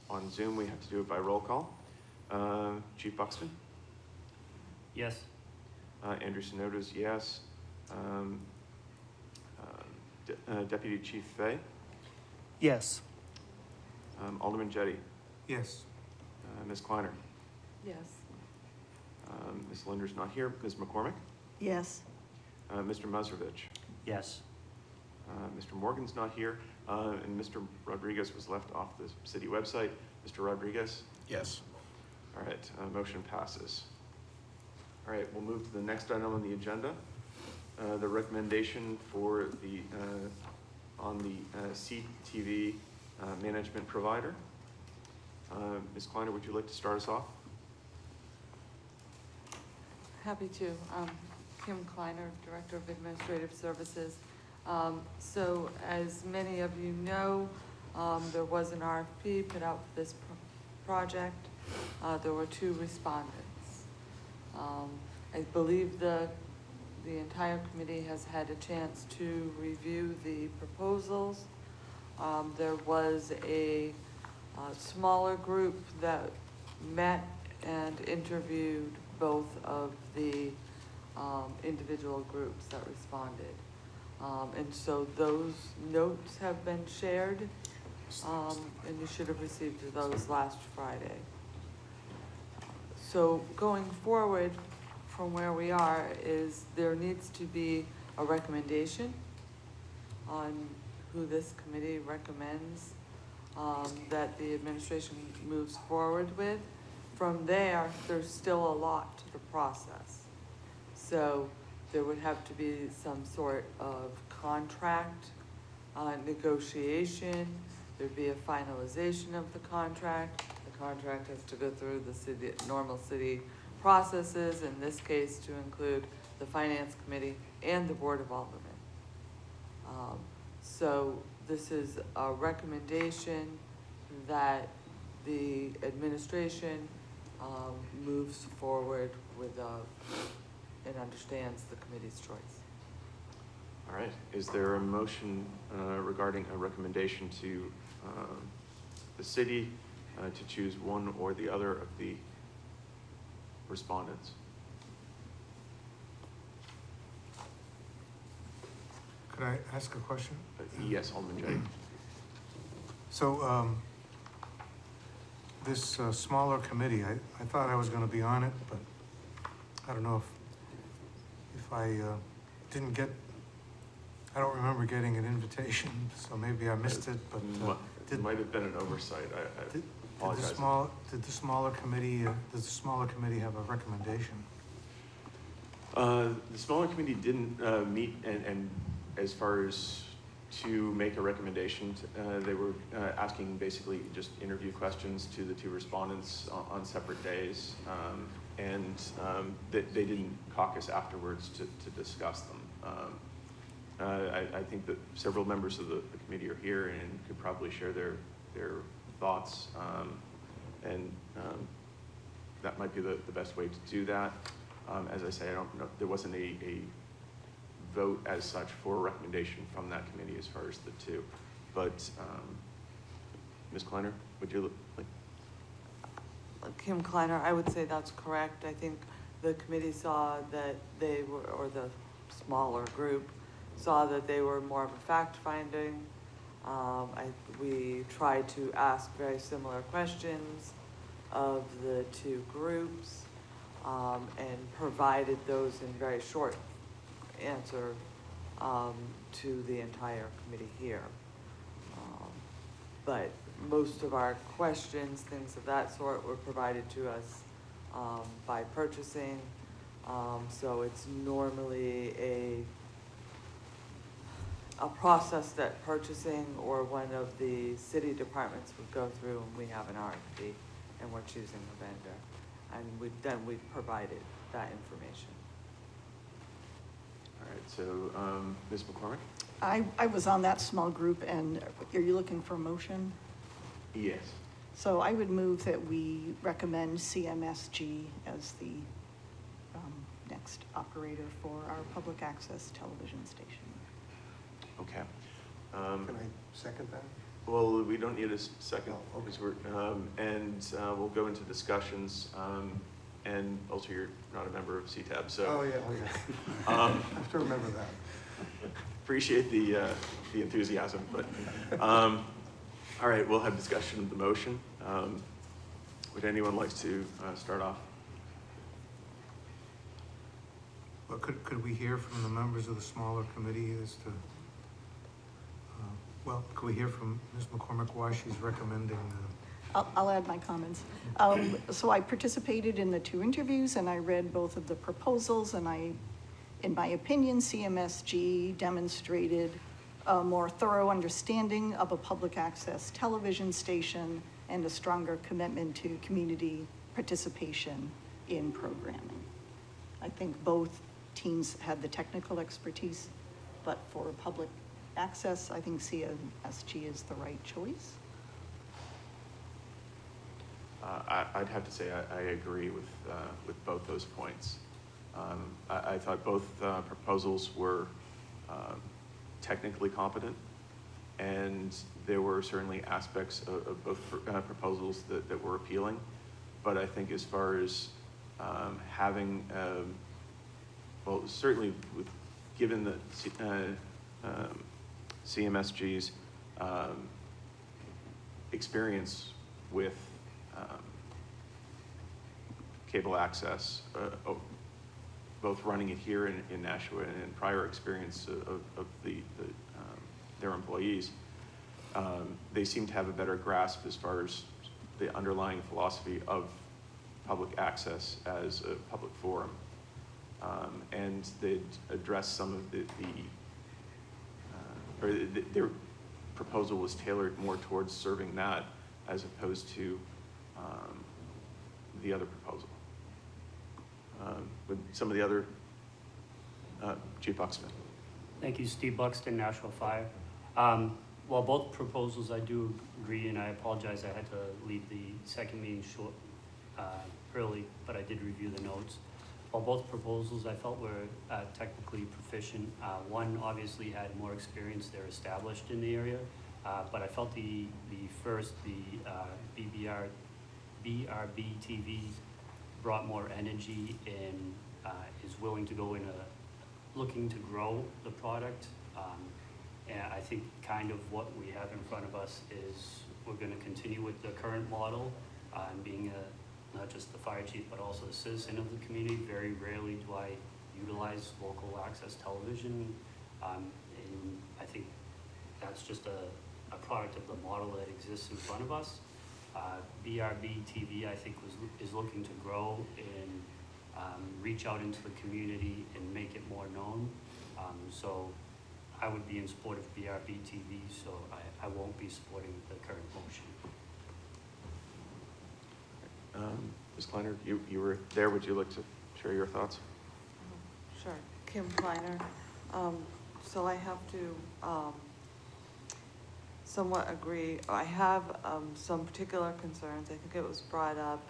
on Zoom, we have to do it by roll call. Chief Buxton? Yes. Andrew Sonoda's yes. Deputy Chief Fay? Yes. Alderman Jettie? Yes. Ms. Kleiner? Yes. Ms. Linder's not here. Ms. McCormick? Yes. Mr. Mazurich? Yes. Mr. Morgan's not here, and Mr. Rodriguez was left off the city website. Mr. Rodriguez? Yes. All right, motion passes. All right, we'll move to the next item on the agenda. The recommendation for the, on the CTV management provider. Ms. Kleiner, would you like to start us off? Happy to. Kim Kleiner, Director of Administrative Services. So as many of you know, there was an RFP put out for this project. There were 2 respondents. I believe the the entire committee has had a chance to review the proposals. There was a smaller group that met and interviewed both of the individual groups that responded. And so those notes have been shared, and you should have received those last Friday. So going forward from where we are is there needs to be a recommendation on who this committee recommends that the administration moves forward with. From there, there's still a lot to the process. So there would have to be some sort of contract negotiation. There'd be a finalization of the contract. The contract has to go through the city, normal city processes, in this case to include the Finance Committee and the Board of Aldermen. So this is a recommendation that the administration moves forward with and understands the committee's choice. All right, is there a motion regarding a recommendation to the city to choose one or the other of the respondents? Could I ask a question? Yes, Alderman Jettie. So, this smaller committee, I thought I was gonna be on it, but I don't know if I didn't get, I don't remember getting an invitation, so maybe I missed it, but It might have been an oversight. I apologize. did the smaller committee, does the smaller committee have a recommendation? The smaller committee didn't meet and as far as to make a recommendation, they were asking basically just interview questions to the two respondents on separate days. They didn't caucus afterwards to discuss them. I think that several members of the committee are here and could probably share their thoughts. That might be the best way to do that. As I say, I don't know, there wasn't a vote as such for a recommendation from that committee as far as the two. But Ms. Kleiner, would you like? Kim Kleiner, I would say that's correct. I think the committee saw that they were, or the smaller group saw that they were more of a fact-finding. We tried to ask very similar questions of the two groups and provided those in very short answer to the entire committee here. But most of our questions, things of that sort, were provided to us by purchasing. So it's normally a process that purchasing or one of the city departments would go through, and we have an RFP and we're choosing a vendor. And we've provided that information. All right, so Ms. McCormick? I was on that small group, and are you looking for a motion? Yes. So I would move that we recommend CMSG as the next operator for our public access television station. Okay. Can I second that? Well, we don't need a second, Oh, okay. because we'll go into discussions, and also you're not a member of CTAB, so. Oh, yeah. I have to remember that. Appreciate the enthusiasm, but, all right, we'll have discussion of the motion. Would anyone like to start off? Well, could we hear from the members of the smaller committee as to, could we hear from Ms. McCormick why she's recommending? I'll add my comments. So I participated in the two interviews, and I read both of the proposals, and in my opinion, CMSG demonstrated a more thorough understanding of a public access television station and a stronger commitment to community participation in programming. I think both teams had the technical expertise, but for public access, I think CMSG is the right choice. I'd have to say I agree with both those points. I thought both proposals were technically competent, and there were certainly aspects of both proposals that were appealing. But I think as far as having, well, certainly given the CMSG's experience with cable access, both running it here in Nashua and prior experience of their employees, they seem to have a better grasp as far as the underlying philosophy of public access as a public forum. And they'd address some of their proposal was tailored more towards serving that as opposed to the other proposal. With some of the other, Chief Buxton. Thank you, Steve Buxton, Nashua Fire. While both proposals I do agree, and I apologize, I had to leave the second meeting short, early, but I did review the notes. While both proposals I felt were technically proficient, one obviously had more experience, they're established in the area, but I felt the first, the BRB TV brought more energy and is willing to go in looking to grow the product. And I think kind of what we have in front of us is we're going to continue with the current model, and being not just the fire chief, but also a citizen of the community. Very rarely do I utilize local access television, and I think that's just a product of the model that exists in front of us. BRB TV, I think, is looking to grow and reach out into the community and make it more known. So I would be in support of BRB TV, so I won't be supporting the current motion. Ms. Kleiner, you were there. Would you like to share your thoughts? Sure. Kim Kleiner. So I have to somewhat agree. I have some particular concerns. I think it was brought up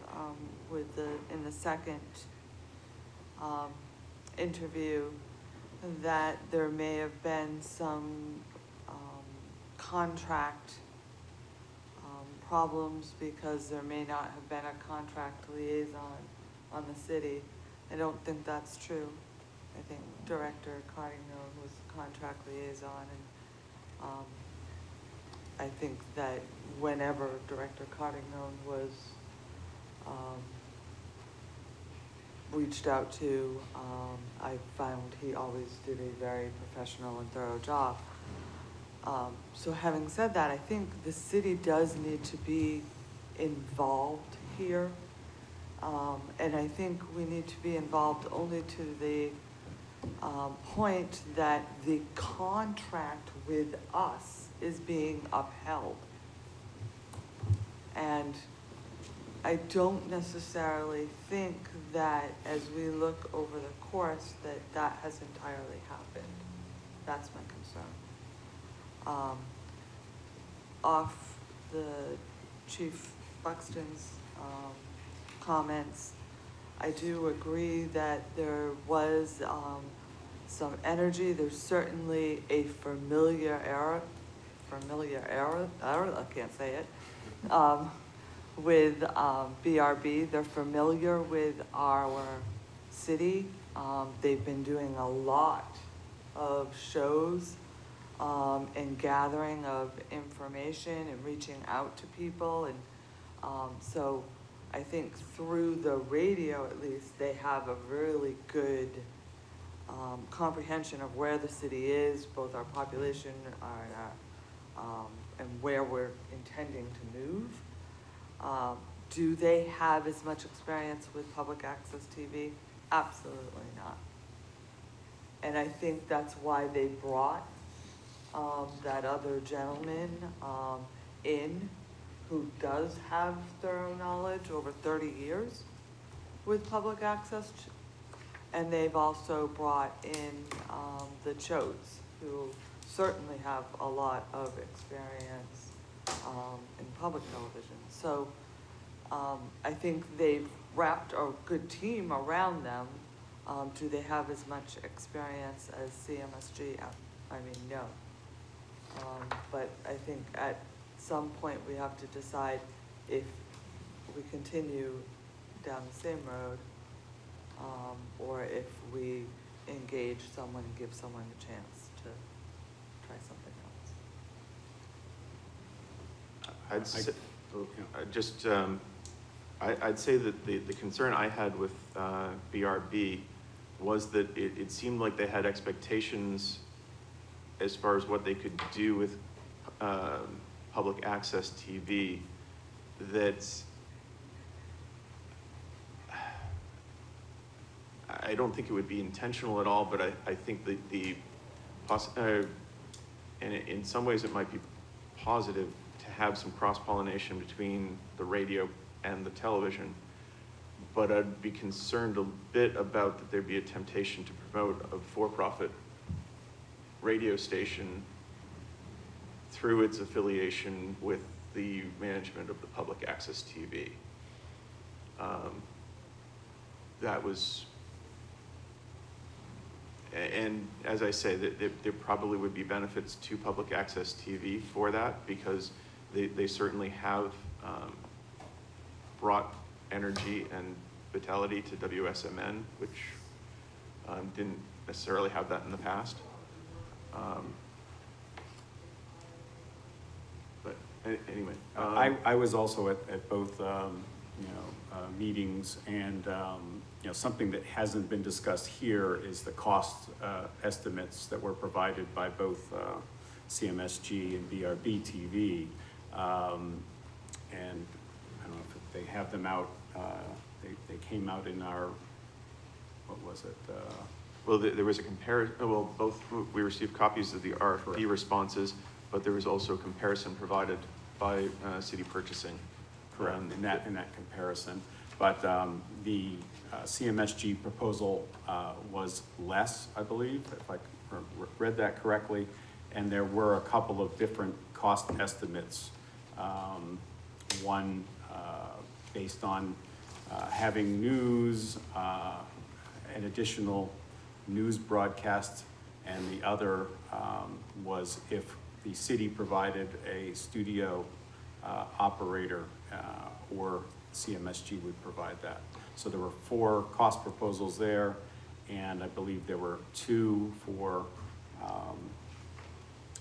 in the second interview that there may have been some contract problems because there may not have been a contract liaison on the city. I don't think that's true. I think Director Cardinal was the contract liaison, and I think that whenever Director Cardinal was reached out to, I found he always did a very professional and thorough job. So having said that, I think the city does need to be involved here. And I think we need to be involved only to the point that the contract with us is being upheld. And I don't necessarily think that as we look over the course that has entirely happened. That's my concern. Off the Chief Buxton's comments, I do agree that there was some energy. There's certainly a familiarity, I can't say it, with BRB. They're familiar with our city. They've been doing a lot of shows and gathering of information and reaching out to people. And so I think through the radio, at least, they have a really good comprehension of where the city is, both our population and where we're intending to move. Do they have as much experience with public access TV? Absolutely not. And I think that's why they brought that other gentleman in who does have thorough knowledge over 30 years with public access. And they've also brought in the Chodes, who certainly have a lot of experience in public television. So I think they've wrapped a good team around them Do they have as much experience as CMSG? I mean, no. But I think at some point we have to decide if we continue down the same road, or if we engage someone and give someone a chance to try something else. I'd say that the concern I had with BRB was that it seemed like they had expectations as far as what they could do with public access TV that I don't think it would be intentional at all, but I think that and in some ways it might be positive to have some cross-pollination between the radio and the television, but I'd be concerned a bit about that there'd be a temptation to promote a for-profit radio station through its affiliation with the management of the public access TV. That was, and as I say, there probably would be benefits to public access TV for that, because they certainly have brought energy and vitality to WSMN, which didn't necessarily have that in the past. But anyway. I was also at both, meetings, and, something that hasn't been discussed here is the cost estimates that were provided by both CMSG and BRB TV. And I don't know if they have them out, they came out in our, what was it? Well, there was a we received copies of the RFP Correct. responses, but there was also a comparison provided by city purchasing. Correct, in that comparison. But the CMSG proposal was less, I believe, if I read that correctly, and there were a couple of different cost estimates. One based on having news, an additional news broadcast, and the other was if the city provided a studio operator, or CMSG would provide that. So there were 4 cost proposals there, and I believe there were 2 for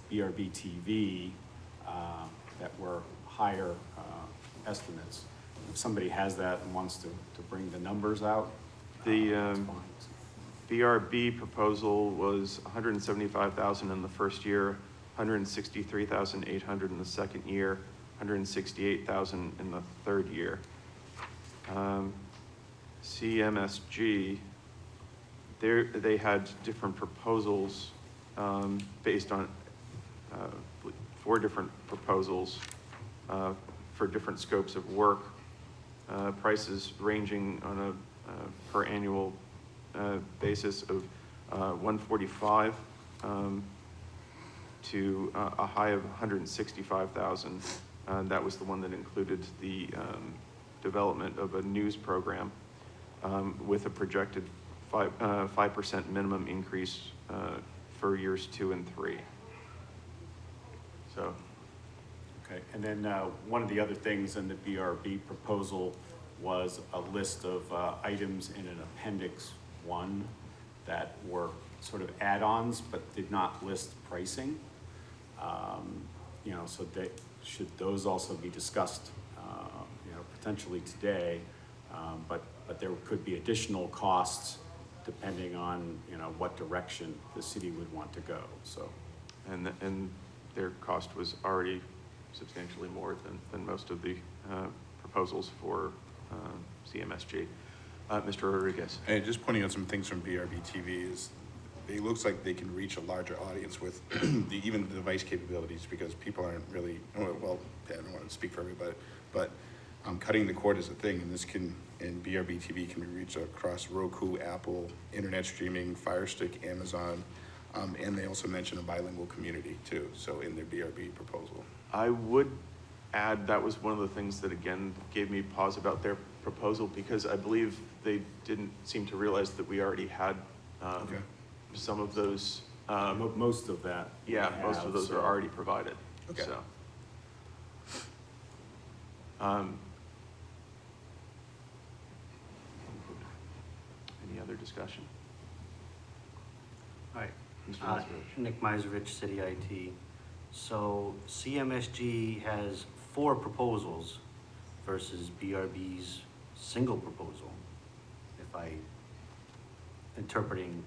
BRB TV that were higher estimates. If somebody has that and wants to bring the numbers out, The that's fine. BRB proposal was $175,000 in the first year, $163,800 in the second year, $168,000 in the third year. CMSG, they had different proposals based on 4 different proposals for different scopes of work, prices ranging on a per annual basis of $145,000 to a high of $165,000. That was the one that included the development of a news program with a projected 5% minimum increase for years 2 and 3. So. Okay, and then one of the other things in the BRB proposal was a list of items in an Appendix 1 that were sort of add-ons but did not list pricing. So should those also be discussed, potentially today, but there could be additional costs depending on, what direction the city would want to go, so. And their cost was already substantially more than most of the proposals for CMSG. Mr. Rodriguez. And just pointing out some things from BRB TV is, it looks like they can reach a larger audience with even the device capabilities, because people aren't really, well, I don't want to speak for everybody, but cutting the cord is a thing, and BRB TV can be reached across Roku, Apple, internet streaming, Fire Stick, Amazon, and they also mention a bilingual community too, so in their BRB proposal. I would add, that was one of the things that, again, gave me pause about their proposal, because I believe they didn't seem to realize that we already had Okay. some of those. Most of that. we Yeah, most have, of those so- are already provided, Okay. so. Any other discussion? All right. Mr. Mazerovich? Nick Miserich, City IT. So CMSG has 4 proposals versus BRB's single proposal, if I interpreting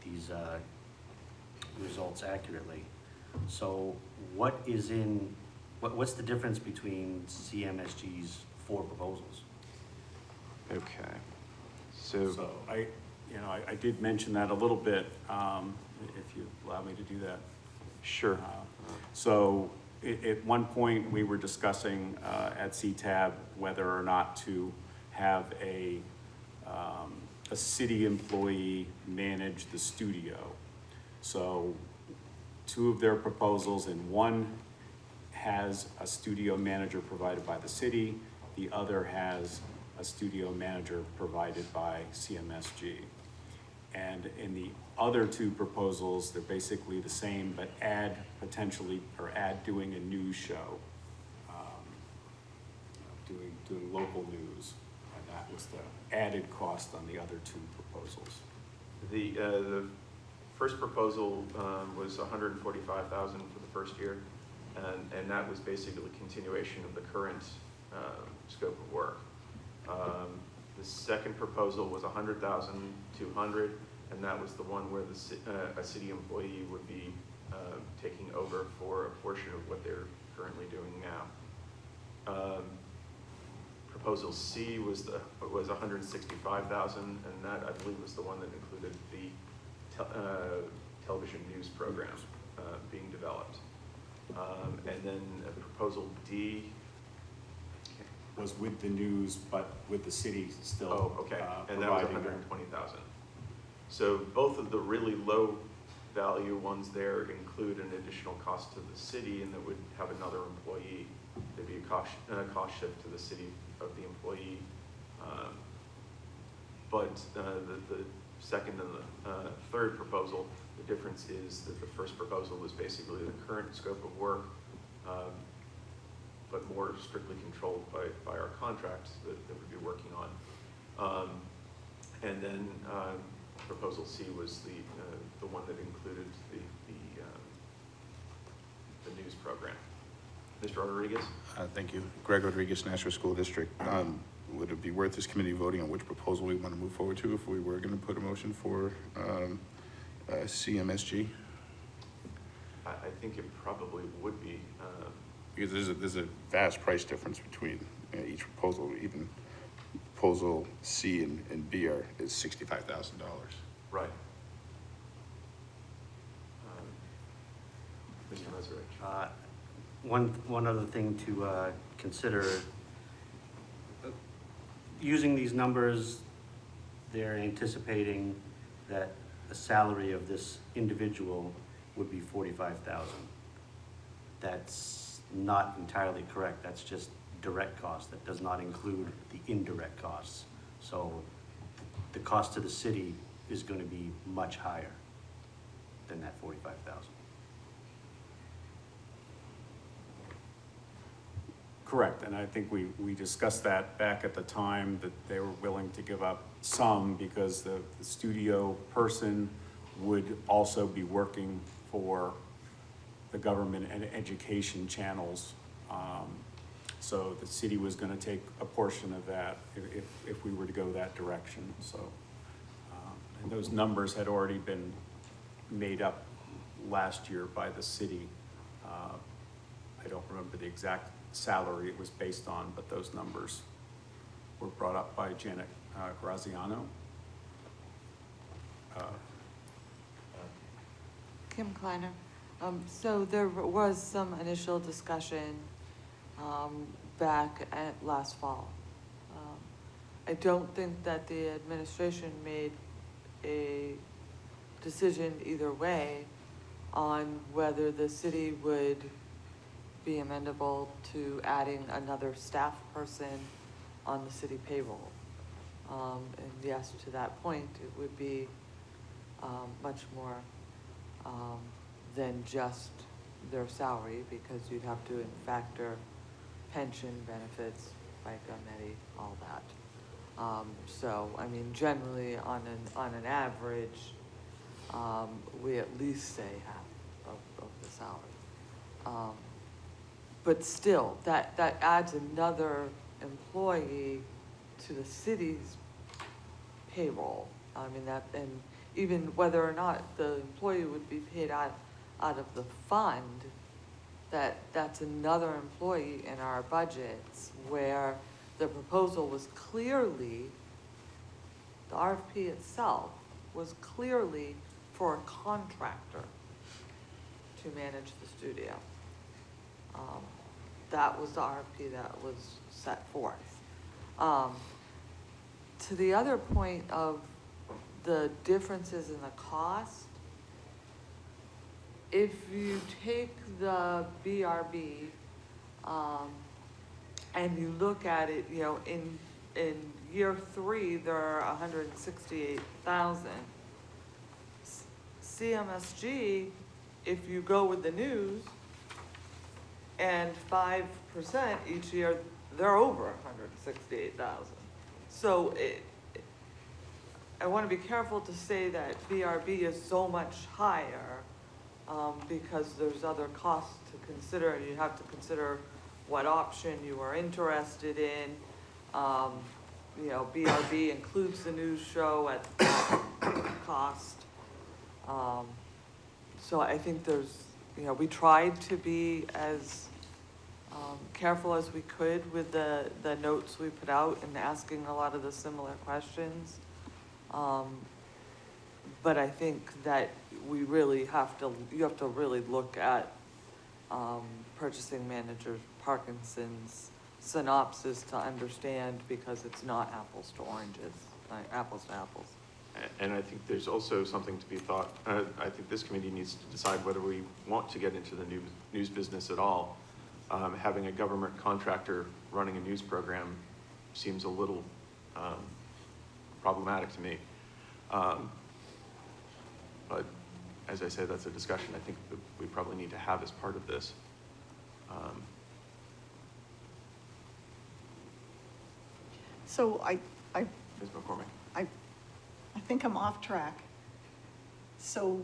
these results accurately. So what's the difference between CMSG's 4 proposals? Okay, so, So I did mention that a little bit, if you allow me to do that. sure. So at one point, we were discussing at CTAB whether or not to have a city employee manage the studio. So 2 of their proposals, and one has a studio manager provided by the city, the other has a studio manager provided by CMSG. And in the other 2 proposals, they're basically the same, but add doing a news show, doing local news. And that was the added cost on the other 2 proposals. The first proposal was $145,000 for the first year, and that was basically a continuation of the current scope of work. The second proposal was $100,200, and that was the one where a city employee would be taking over for a portion of what they're currently doing now. Proposal C was $165,000, and that, I believe, was the one that included the television news program being developed. And then proposal D Was with the news, but with the city still. Oh, okay, and that was providing $120,000. So both of the really low value ones there include an additional cost to the city, and that would have another employee. There'd be a cost shift to the city of the employee. But the second and the third proposal, the difference is that the first proposal was basically the current scope of work, but more strictly controlled by our contracts that we'd be working on. And then proposal C was the one that included the news program. Mr. Rodriguez? Thank you. Greg Rodriguez, Nashua School District. Would it be worth this committee voting on which proposal we want to move forward to if we were going to put a motion for CMSG? I think it probably would be. Because there's a vast price difference between each proposal. Even proposal C and B is $65,000. Right. Mr. Meserich? One other thing to consider, using these numbers, they're anticipating that the salary of this individual would be $45,000. That's not entirely correct. That's just direct cost. That does not include the indirect costs. So the cost to the city is going to be much higher than that $45,000. Correct, and I think we discussed that back at the time, that they were willing to give up some because the studio person would also be working for the government and education channels. So the city was gonna take a portion of that if we were to go that direction, so. And those numbers had already been made up last year by the city. I don't remember the exact salary it was based on, but those numbers were brought up by Janet Graziano. Kim Kleiner. So there was some initial discussion back at last fall. I don't think that the administration made a decision either way on whether the city would be amenable to adding another staff person on the city payroll. And yes, to that point, it would be much more than just their salary, because you'd have to factor pension benefits, FICA, Medi, all that. So, I mean, generally, on an average, we at least say half of the salary. But still, that adds another employee to the city's payroll. I mean, that, and even whether or not the employee would be paid out of the fund, that's another employee in our budgets, where the proposal was clearly, the RFP itself was clearly for a contractor to manage the studio. That was the RFP that was set forth. To the other point of the differences in the cost, if you take the BRB, and you look at it, you know, in year 3, there are 168,000. CMSG, if you go with the news, and 5% each year, they're over 168,000. So I want to be careful to say that BRB is so much higher, because there's other costs to consider, and you have to consider what option you are interested in. You know, BRB includes the news show at that cost. So I think there's, you know, we tried to be as careful as we could with the notes we put out and asking a lot of the similar questions. But I think that we really you have to really look at purchasing manager Parkinson's synopsis to understand, because it's not apples to oranges, like apples to apples. And I think there's also something to be thought, I think this committee needs to decide whether we want to get into the news business at all. Having a government contractor running a news program seems a little problematic to me. But as I say, that's a discussion I think that we probably need to have as part of this. So Ms. McCormick. I think I'm off track. So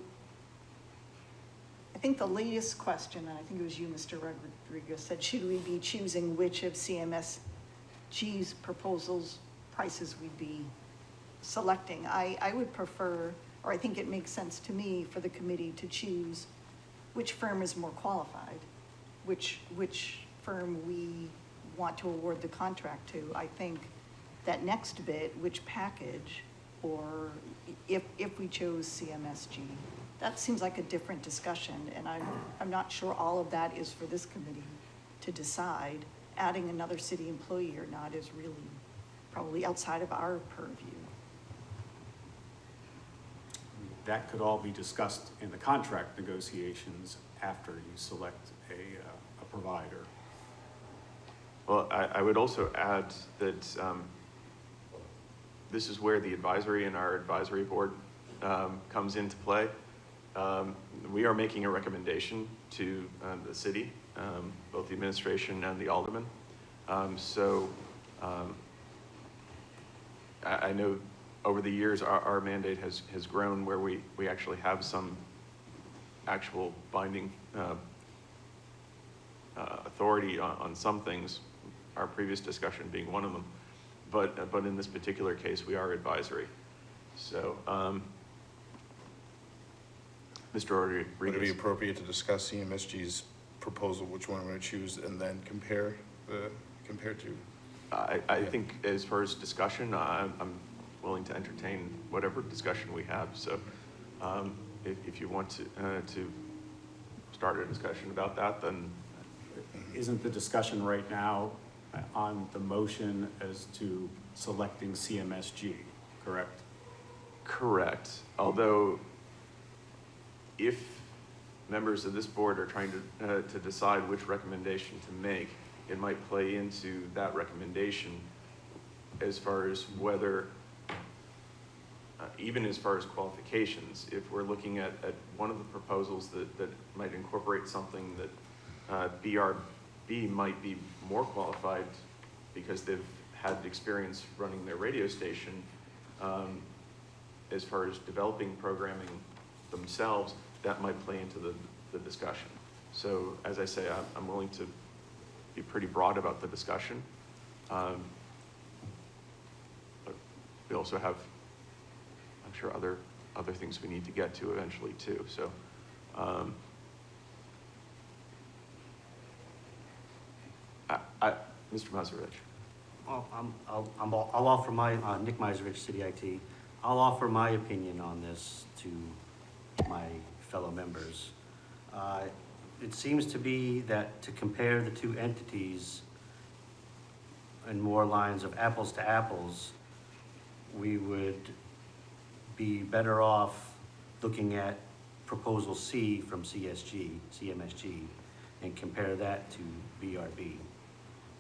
I think the latest question, and I think it was you, Mr. Rodriguez, said, should we be choosing which of CMSG's proposals prices we'd be selecting? I would prefer, or I think it makes sense to me, for the committee to choose which firm is more qualified, which firm we want to award the contract to. I think that next bit, which package, or if we chose CMSG, that seems like a different discussion, and I'm not sure all of that is for this committee to decide. Adding another city employee or not is really probably outside of our purview. That could all be discussed in the contract negotiations after you select a provider. Well, I would also add that this is where the advisory and our advisory board comes into play. We are making a recommendation to the city, both the administration and the aldermen. I know over the years our mandate has grown where we actually have some actual binding authority on some things, our previous discussion being one of them. But in this particular case, we are advisory. So, Mr. Rodriguez. Would it be appropriate to discuss CMSG's proposal, which one I'm going to choose, and then compare to? I think as far as discussion, I'm willing to entertain whatever discussion we have. So, if you want to start a discussion about that, then. Isn't the discussion right now on the motion as to selecting CMSG, correct? Correct. Although, if members of this board are trying to decide which recommendation to make, it might play into that recommendation as far as whether, even as far as qualifications, if we're looking at one of the proposals that might incorporate something that BRB might be more qualified because they've had experience running their radio station, as far as developing programming themselves, that might play into the discussion. So as I say, I'm willing to be pretty broad about the discussion. But we also have, I'm sure, other things we need to get to eventually too. So Mr. Mazurich. Well, I'll offer my, Nick Miserich, City IT. I'll offer my opinion on this to my fellow members. It seems to be that to compare the two entities in more lines of apples to apples, we would be better off looking at proposal C from CMSG, and compare that to BRB.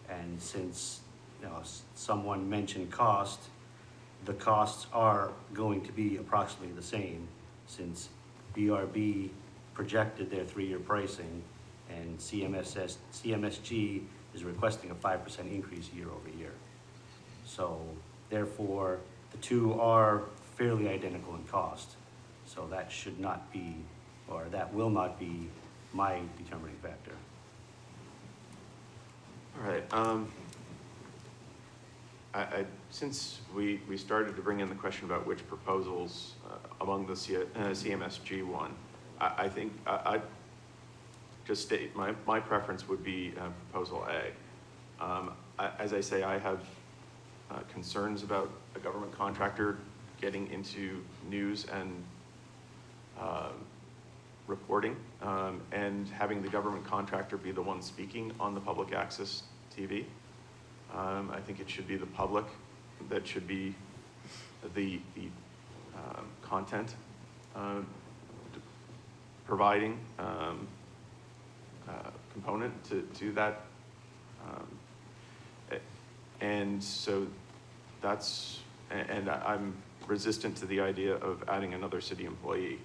And since, you know, someone mentioned cost, the costs are going to be approximately the same, since BRB projected their 3-year pricing and CMSG is requesting a 5% increase year over year. So therefore, the two are fairly identical in cost. So that should not be, or that will not be, my determining factor. All right. Since we started to bring in the question about which proposals among the CMSG one, I think I'd just state my preference would be proposal A. As I say, I have concerns about a government contractor getting into news and reporting, and having the government contractor be the one speaking on the public access TV. I think it should be the public that should be the content providing component to that. And so that's, and I'm resistant to the idea of adding another city employee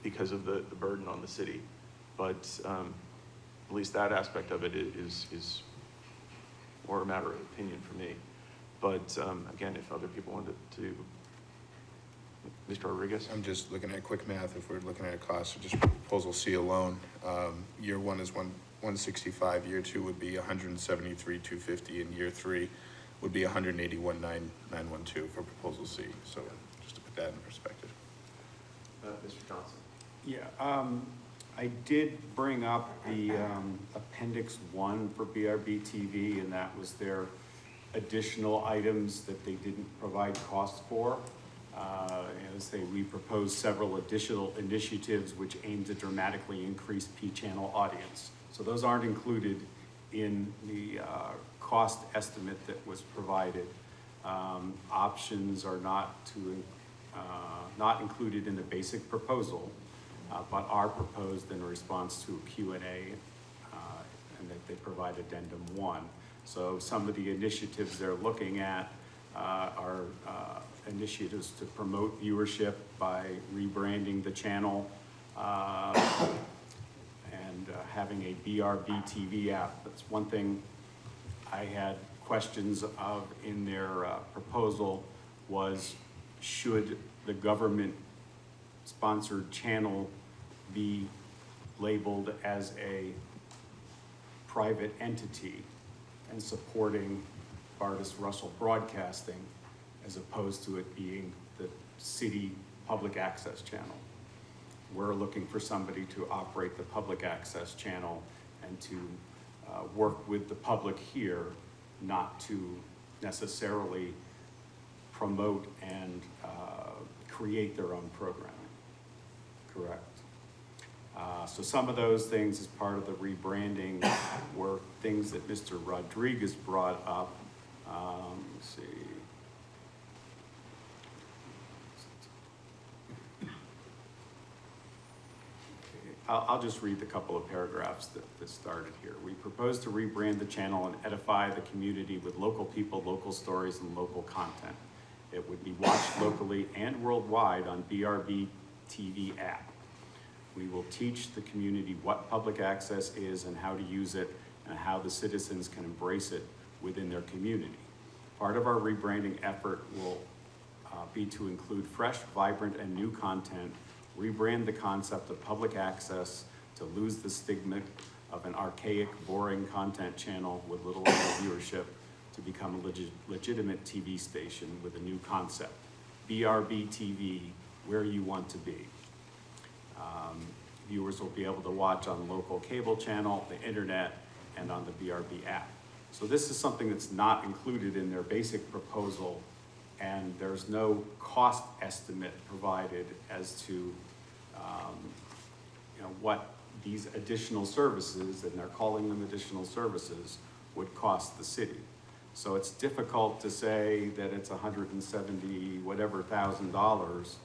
because of the burden on the city. But at least that aspect of it is more a matter of opinion for me. But again, if other people wanted to, Mr. Rodriguez? I'm just looking at quick math. If we're looking at a cost of just proposal C alone, year one is 165, year two would be 173,250, and year three would be 181,912 for proposal C. So just to put that in perspective. Mr. Johnson? Yeah, I did bring up the Appendix 1 for BRB TV, and that was their additional items that they didn't provide cost for. We proposed several additional initiatives which aim to dramatically increase P-channel audience. So those aren't included in the cost estimate that was provided. Options are not included in the basic proposal, but are proposed in response to a Q&A, and that they provide addendum 1. So some of the initiatives they're looking at are initiatives to promote viewership by rebranding the channel and having a BRB TV app. That's one thing I had questions of in their proposal was, should the government sponsored channel be labeled as a private entity and supporting Bardis Russell Broadcasting, as opposed to it being the city public access channel. We're looking for somebody to operate the public access channel and to work with the public here, not to necessarily promote and create their own programming. Correct. So some of those things as part of the rebranding were things that Mr. Rodriguez brought up. Let's see. I'll just read the couple of paragraphs that started here. We propose to rebrand the channel and edify the community with local people, local stories, and local content. It would be watched locally and worldwide on BRB TV app. We will teach the community what public access is and how to use it, and how the citizens can embrace it within their community. Part of our rebranding effort will be to include fresh, vibrant, and new content, rebrand the concept of public access to lose the stigma of an archaic, boring content channel with little or no viewership, to become a legitimate TV station with a new concept. BRB TV, where you want to be. Viewers will be able to watch on local cable channel, the internet, and on the BRB app. So this is something that's not included in their basic proposal, and there's no cost estimate provided as to what these additional services, and they're calling them additional services, would cost the city. So it's difficult to say that it's $170 whatever thousand dollars.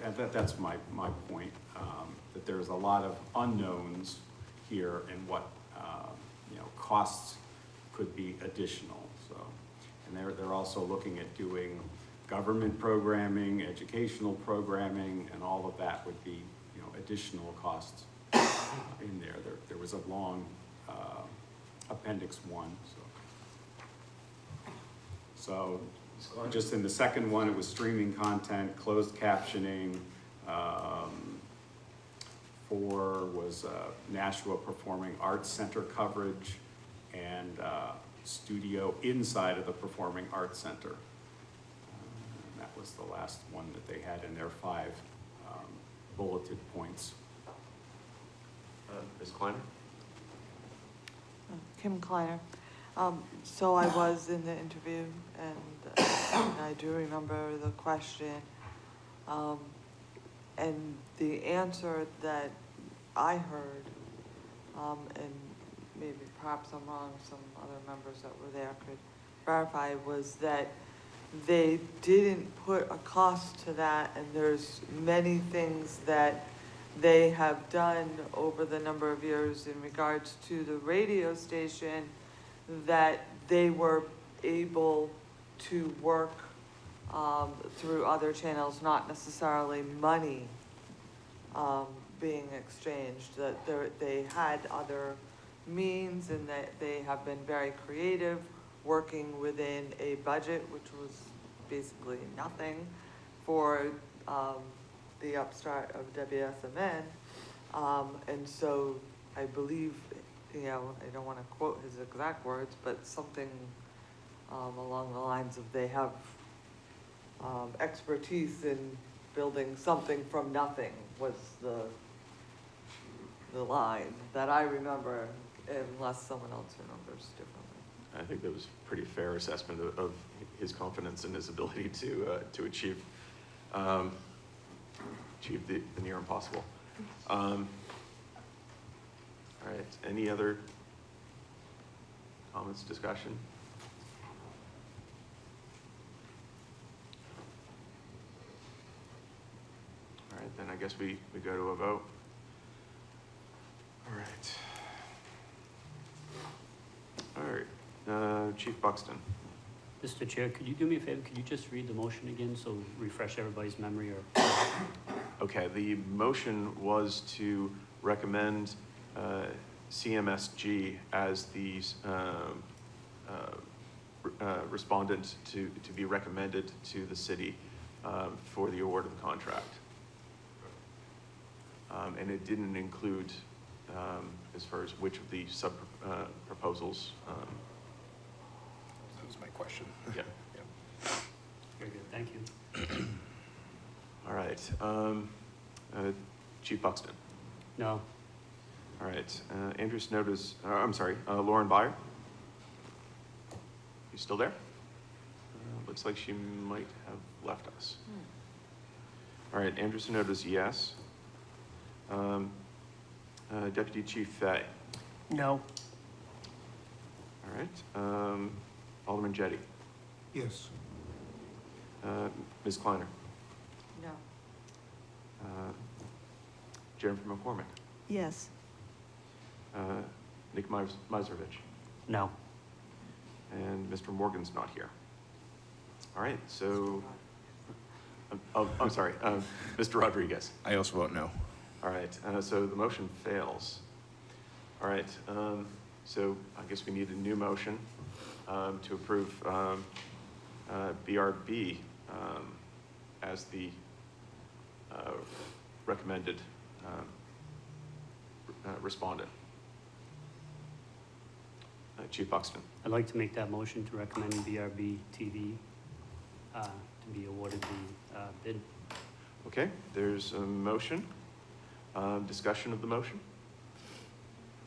That's my point, that there's a lot of unknowns here in what costs could be additional. So, and they're also looking at doing government programming, educational programming, and all of that would be additional costs in there. There was a long appendix 1. So just in the second one, it was streaming content, closed captioning. 4 was Nashua Performing Arts Center coverage, and studio inside of the Performing Arts Center. And that was the last one that they had in their 5 bulleted points. Ms. Kleiner? Kim Kleiner. So I was in the interview, and I do remember the question, and the answer that I heard, and maybe perhaps I'm wrong, some other members that were there could verify, was that they didn't put a cost to that, and there's many things that they have done over the number of years in regards to the radio station that they were able to work through other channels, not necessarily money being exchanged, that they had other means, and that they have been very creative, working within a budget, which was basically nothing for the upstart of WSMN. And so I believe, I don't want to quote his exact words, but something along the lines of they have expertise in building something from nothing was the line that I remember, unless someone else remembers differently. I think that was a pretty fair assessment of his confidence in his ability to achieve the near impossible. All right, any other comments, discussion? All right, then I guess we go to a vote. All right, Chief Buxton. Mr. Chair, could you do me a favor? Could you just read the motion again, so refresh everybody's memory? Or Okay, the motion was to recommend CMSG as the respondent to be recommended to the city for the award of the contract. And it didn't include, as far as which of the sub proposals. That was my question. Yeah. very good, thank you. All right, Chief Buxton. No. All right, Andrew Snowdes, I'm sorry, Lauren Byer? You still there? Looks like she might have left us. All right, Andrew Snowdes, yes. Deputy Chief Fay? No. All right, Alderman Jettie? Yes. Ms. Kleiner? No. Jennifer McCormick, Yes. Nick Mizervich, No. and Mr. Morgan's not here. All right, so, I'm sorry, Mr. Rodriguez. I also vote no. All right, so the motion fails. All right, so I guess we need a new motion to approve BRB as the recommended respondent. Chief Buxton. I'd like to make that motion to recommend BRB TV to be awarded the bid. Okay, there's a motion. Discussion of the motion?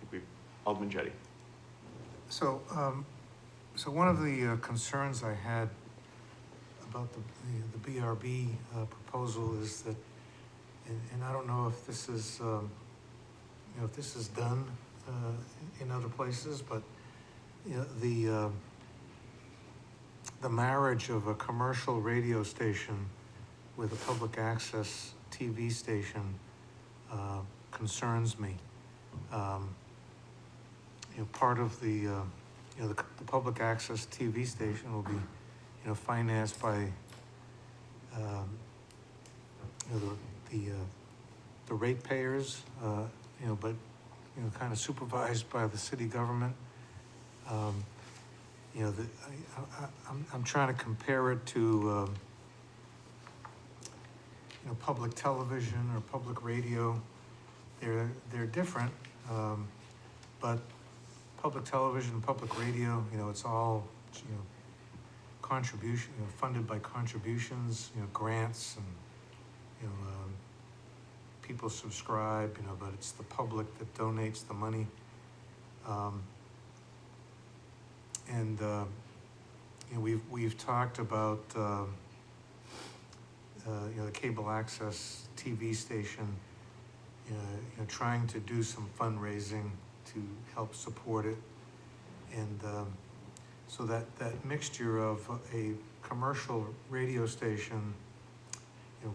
I think Alderman Jettie. So, so one of the concerns I had about the BRB proposal is that, and I don't know if this is, if this is done in other places, but the marriage of a commercial radio station with a public access TV station concerns me. Part of the public access TV station will be, financed by, the ratepayers, but, kind of supervised by the city government. I'm trying to compare it to, public television or public radio. They're different, but public television, public radio, it's all, contribution, funded by contributions, grants, and, people subscribe, but it's the public that donates the money. And we've talked about, the cable access TV station, trying to do some fundraising to help support it. And so that mixture of a commercial radio station,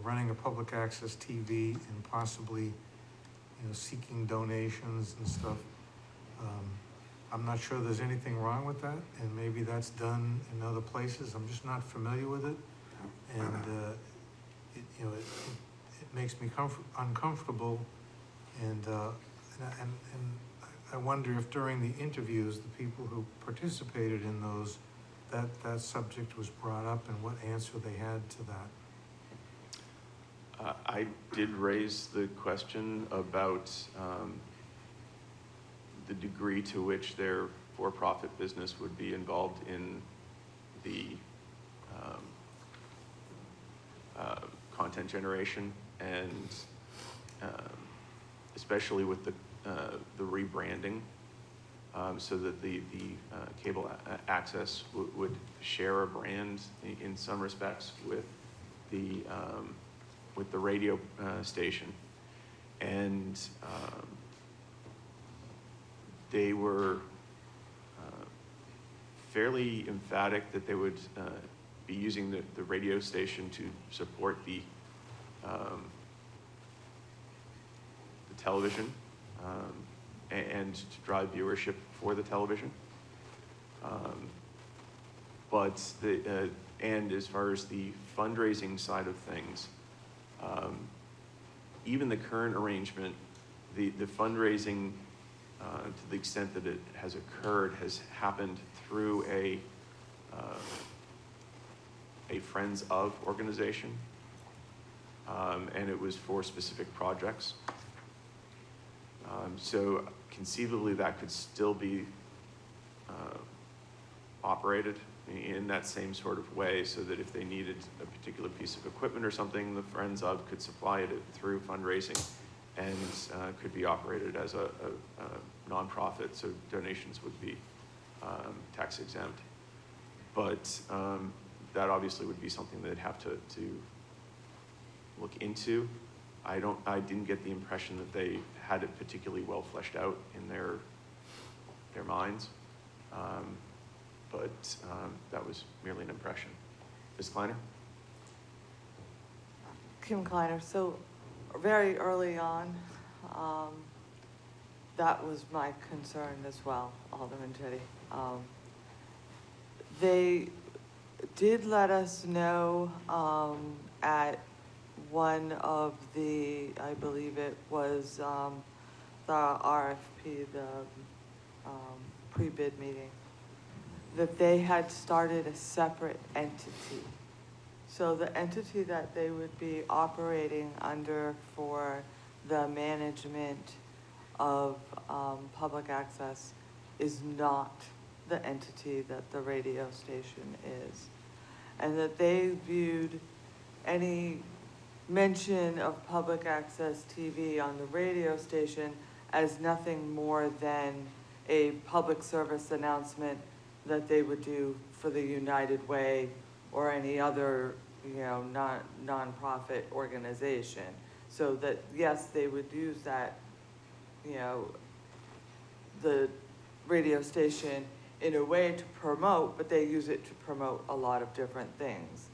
running a public access TV and possibly, seeking donations and stuff. I'm not sure there's anything wrong with that, and maybe that's done in other places. I'm just not familiar with it. And, it makes me uncomfortable. And I wonder if during the interviews, the people who participated in those, that subject was brought up and what answer they had to that. I did raise the question about the degree to which their for-profit business would be involved in the content generation, and especially with the rebranding, so that the cable access would share a brand in some respects with the radio station. And they were fairly emphatic that they would be using the radio station to support the television and to drive viewership for the television. And as far as the fundraising side of things, even the current arrangement, the fundraising, to the extent that it has occurred, has happened through a Friends of organization, and it was for specific projects. So conceivably that could still be operated in that same sort of way, so that if they needed a particular piece of equipment or something, the Friends of could supply it through fundraising, and could be operated as a nonprofit, so donations would be tax exempt. But that obviously would be something they'd have to look into. I didn't get the impression that they had it particularly well fleshed out in their minds. But that was merely an impression. Ms. Kleiner? Kim Kleiner, so very early on, that was my concern as well, Alderman Jettie. They did let us know at one of the, I believe it was the RFP, the pre-bid meeting, that they had started a separate entity. So the entity that they would be operating under for the management of public access is not the entity that the radio station is. And that they viewed any mention of public access TV on the radio station as nothing more than a public service announcement that they would do for the United Way or any other, non-profit organization. So that, yes, they would use that, the radio station in a way to promote, but they use it to promote a lot of different things.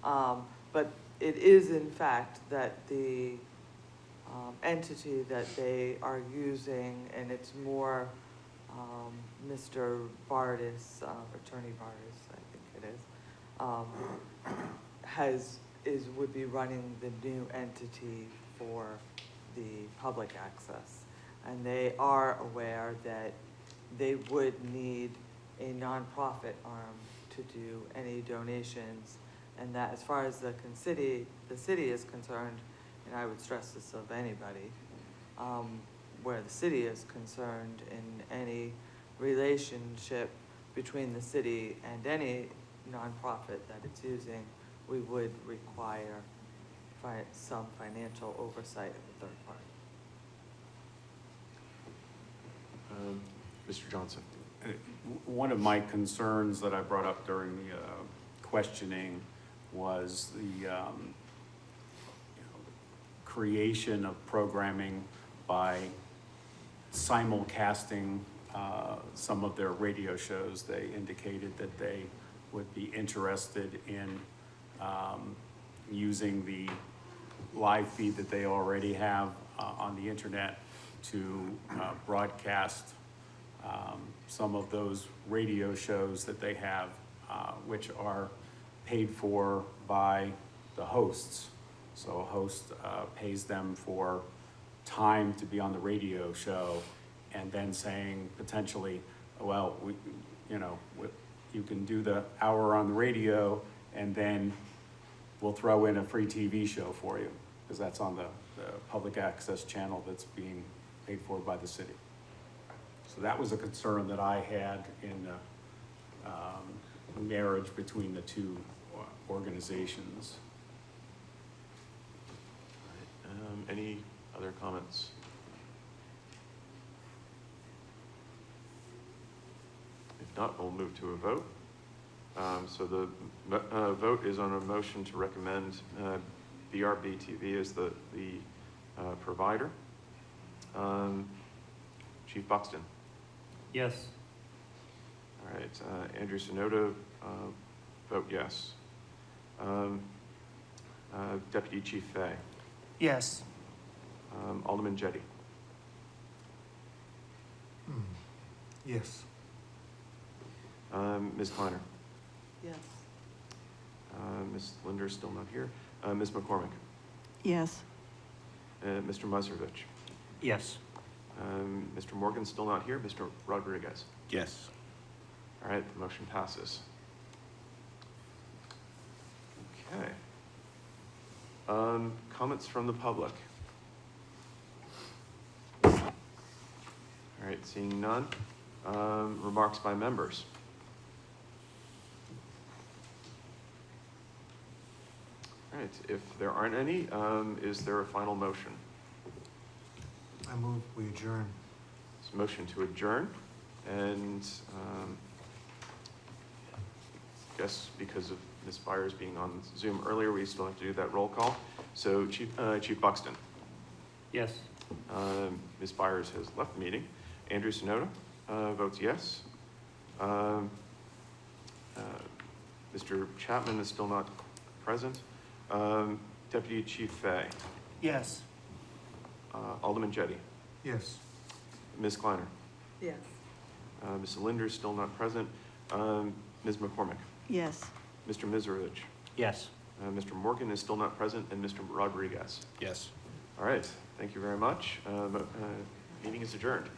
But it is in fact that the entity that they are using, and it's more Mr. Bardis, Attorney Bardis, I think it is, would be running the new entity for the public access. And they are aware that they would need a nonprofit arm to do any donations, and that as far as the city is concerned, and I would stress this of anybody, where the city is concerned in any relationship between the city and any nonprofit that it's using, we would require some financial oversight of the third party. Mr. Johnson. One of my concerns that I brought up during the questioning was the creation of programming by simulcasting some of their radio shows. They indicated that they would be interested in using the live feed that they already have on the internet to broadcast some of those radio shows that they have, which are paid for by the hosts. So a host pays them for time to be on the radio show, and then saying potentially, well, you can do the hour on the radio, and then we'll throw in a free TV show for you, because that's on the public access channel that's being paid for by the city. So that was a concern that I had in the marriage between the two organizations. All right. Any other comments? If not, we'll move to a vote. So the vote is on a motion to recommend BRB TV as the provider. Chief Buxton. Yes. All right, Andrew Sonoda, vote yes. Deputy Chief Fay. Yes. Alderman Jettie. Yes. Ms. Kleiner. Yes. Ms. Linder's still not here. Ms. McCormick. Yes. Mr. Muzervich. Yes. Mr. Morgan's still not here. Mr. Rodriguez. Yes. All right, the motion passes. Okay. Comments from the public? All right, seeing none. Remarks by members? All right, if there aren't any, is there a final motion? I move we adjourn. It's a motion to adjourn, and I guess because of Ms. Byers being on Zoom earlier, we still have to do that roll call. So Chief Buxton. Yes. Ms. Byers has left the meeting. Andrew Sonoda votes yes. Mr. Chapman is still not present. Deputy Chief Fay. Yes. Alderman Jettie, Yes. Ms. Kleiner, Yes. Ms. Linder's still not present, Ms. McCormick, Yes. Mr. Miserovich, Yes. Mr. Morgan is still not present, and Mr. Rodriguez. Yes. All right, thank you very much. Meeting is adjourned.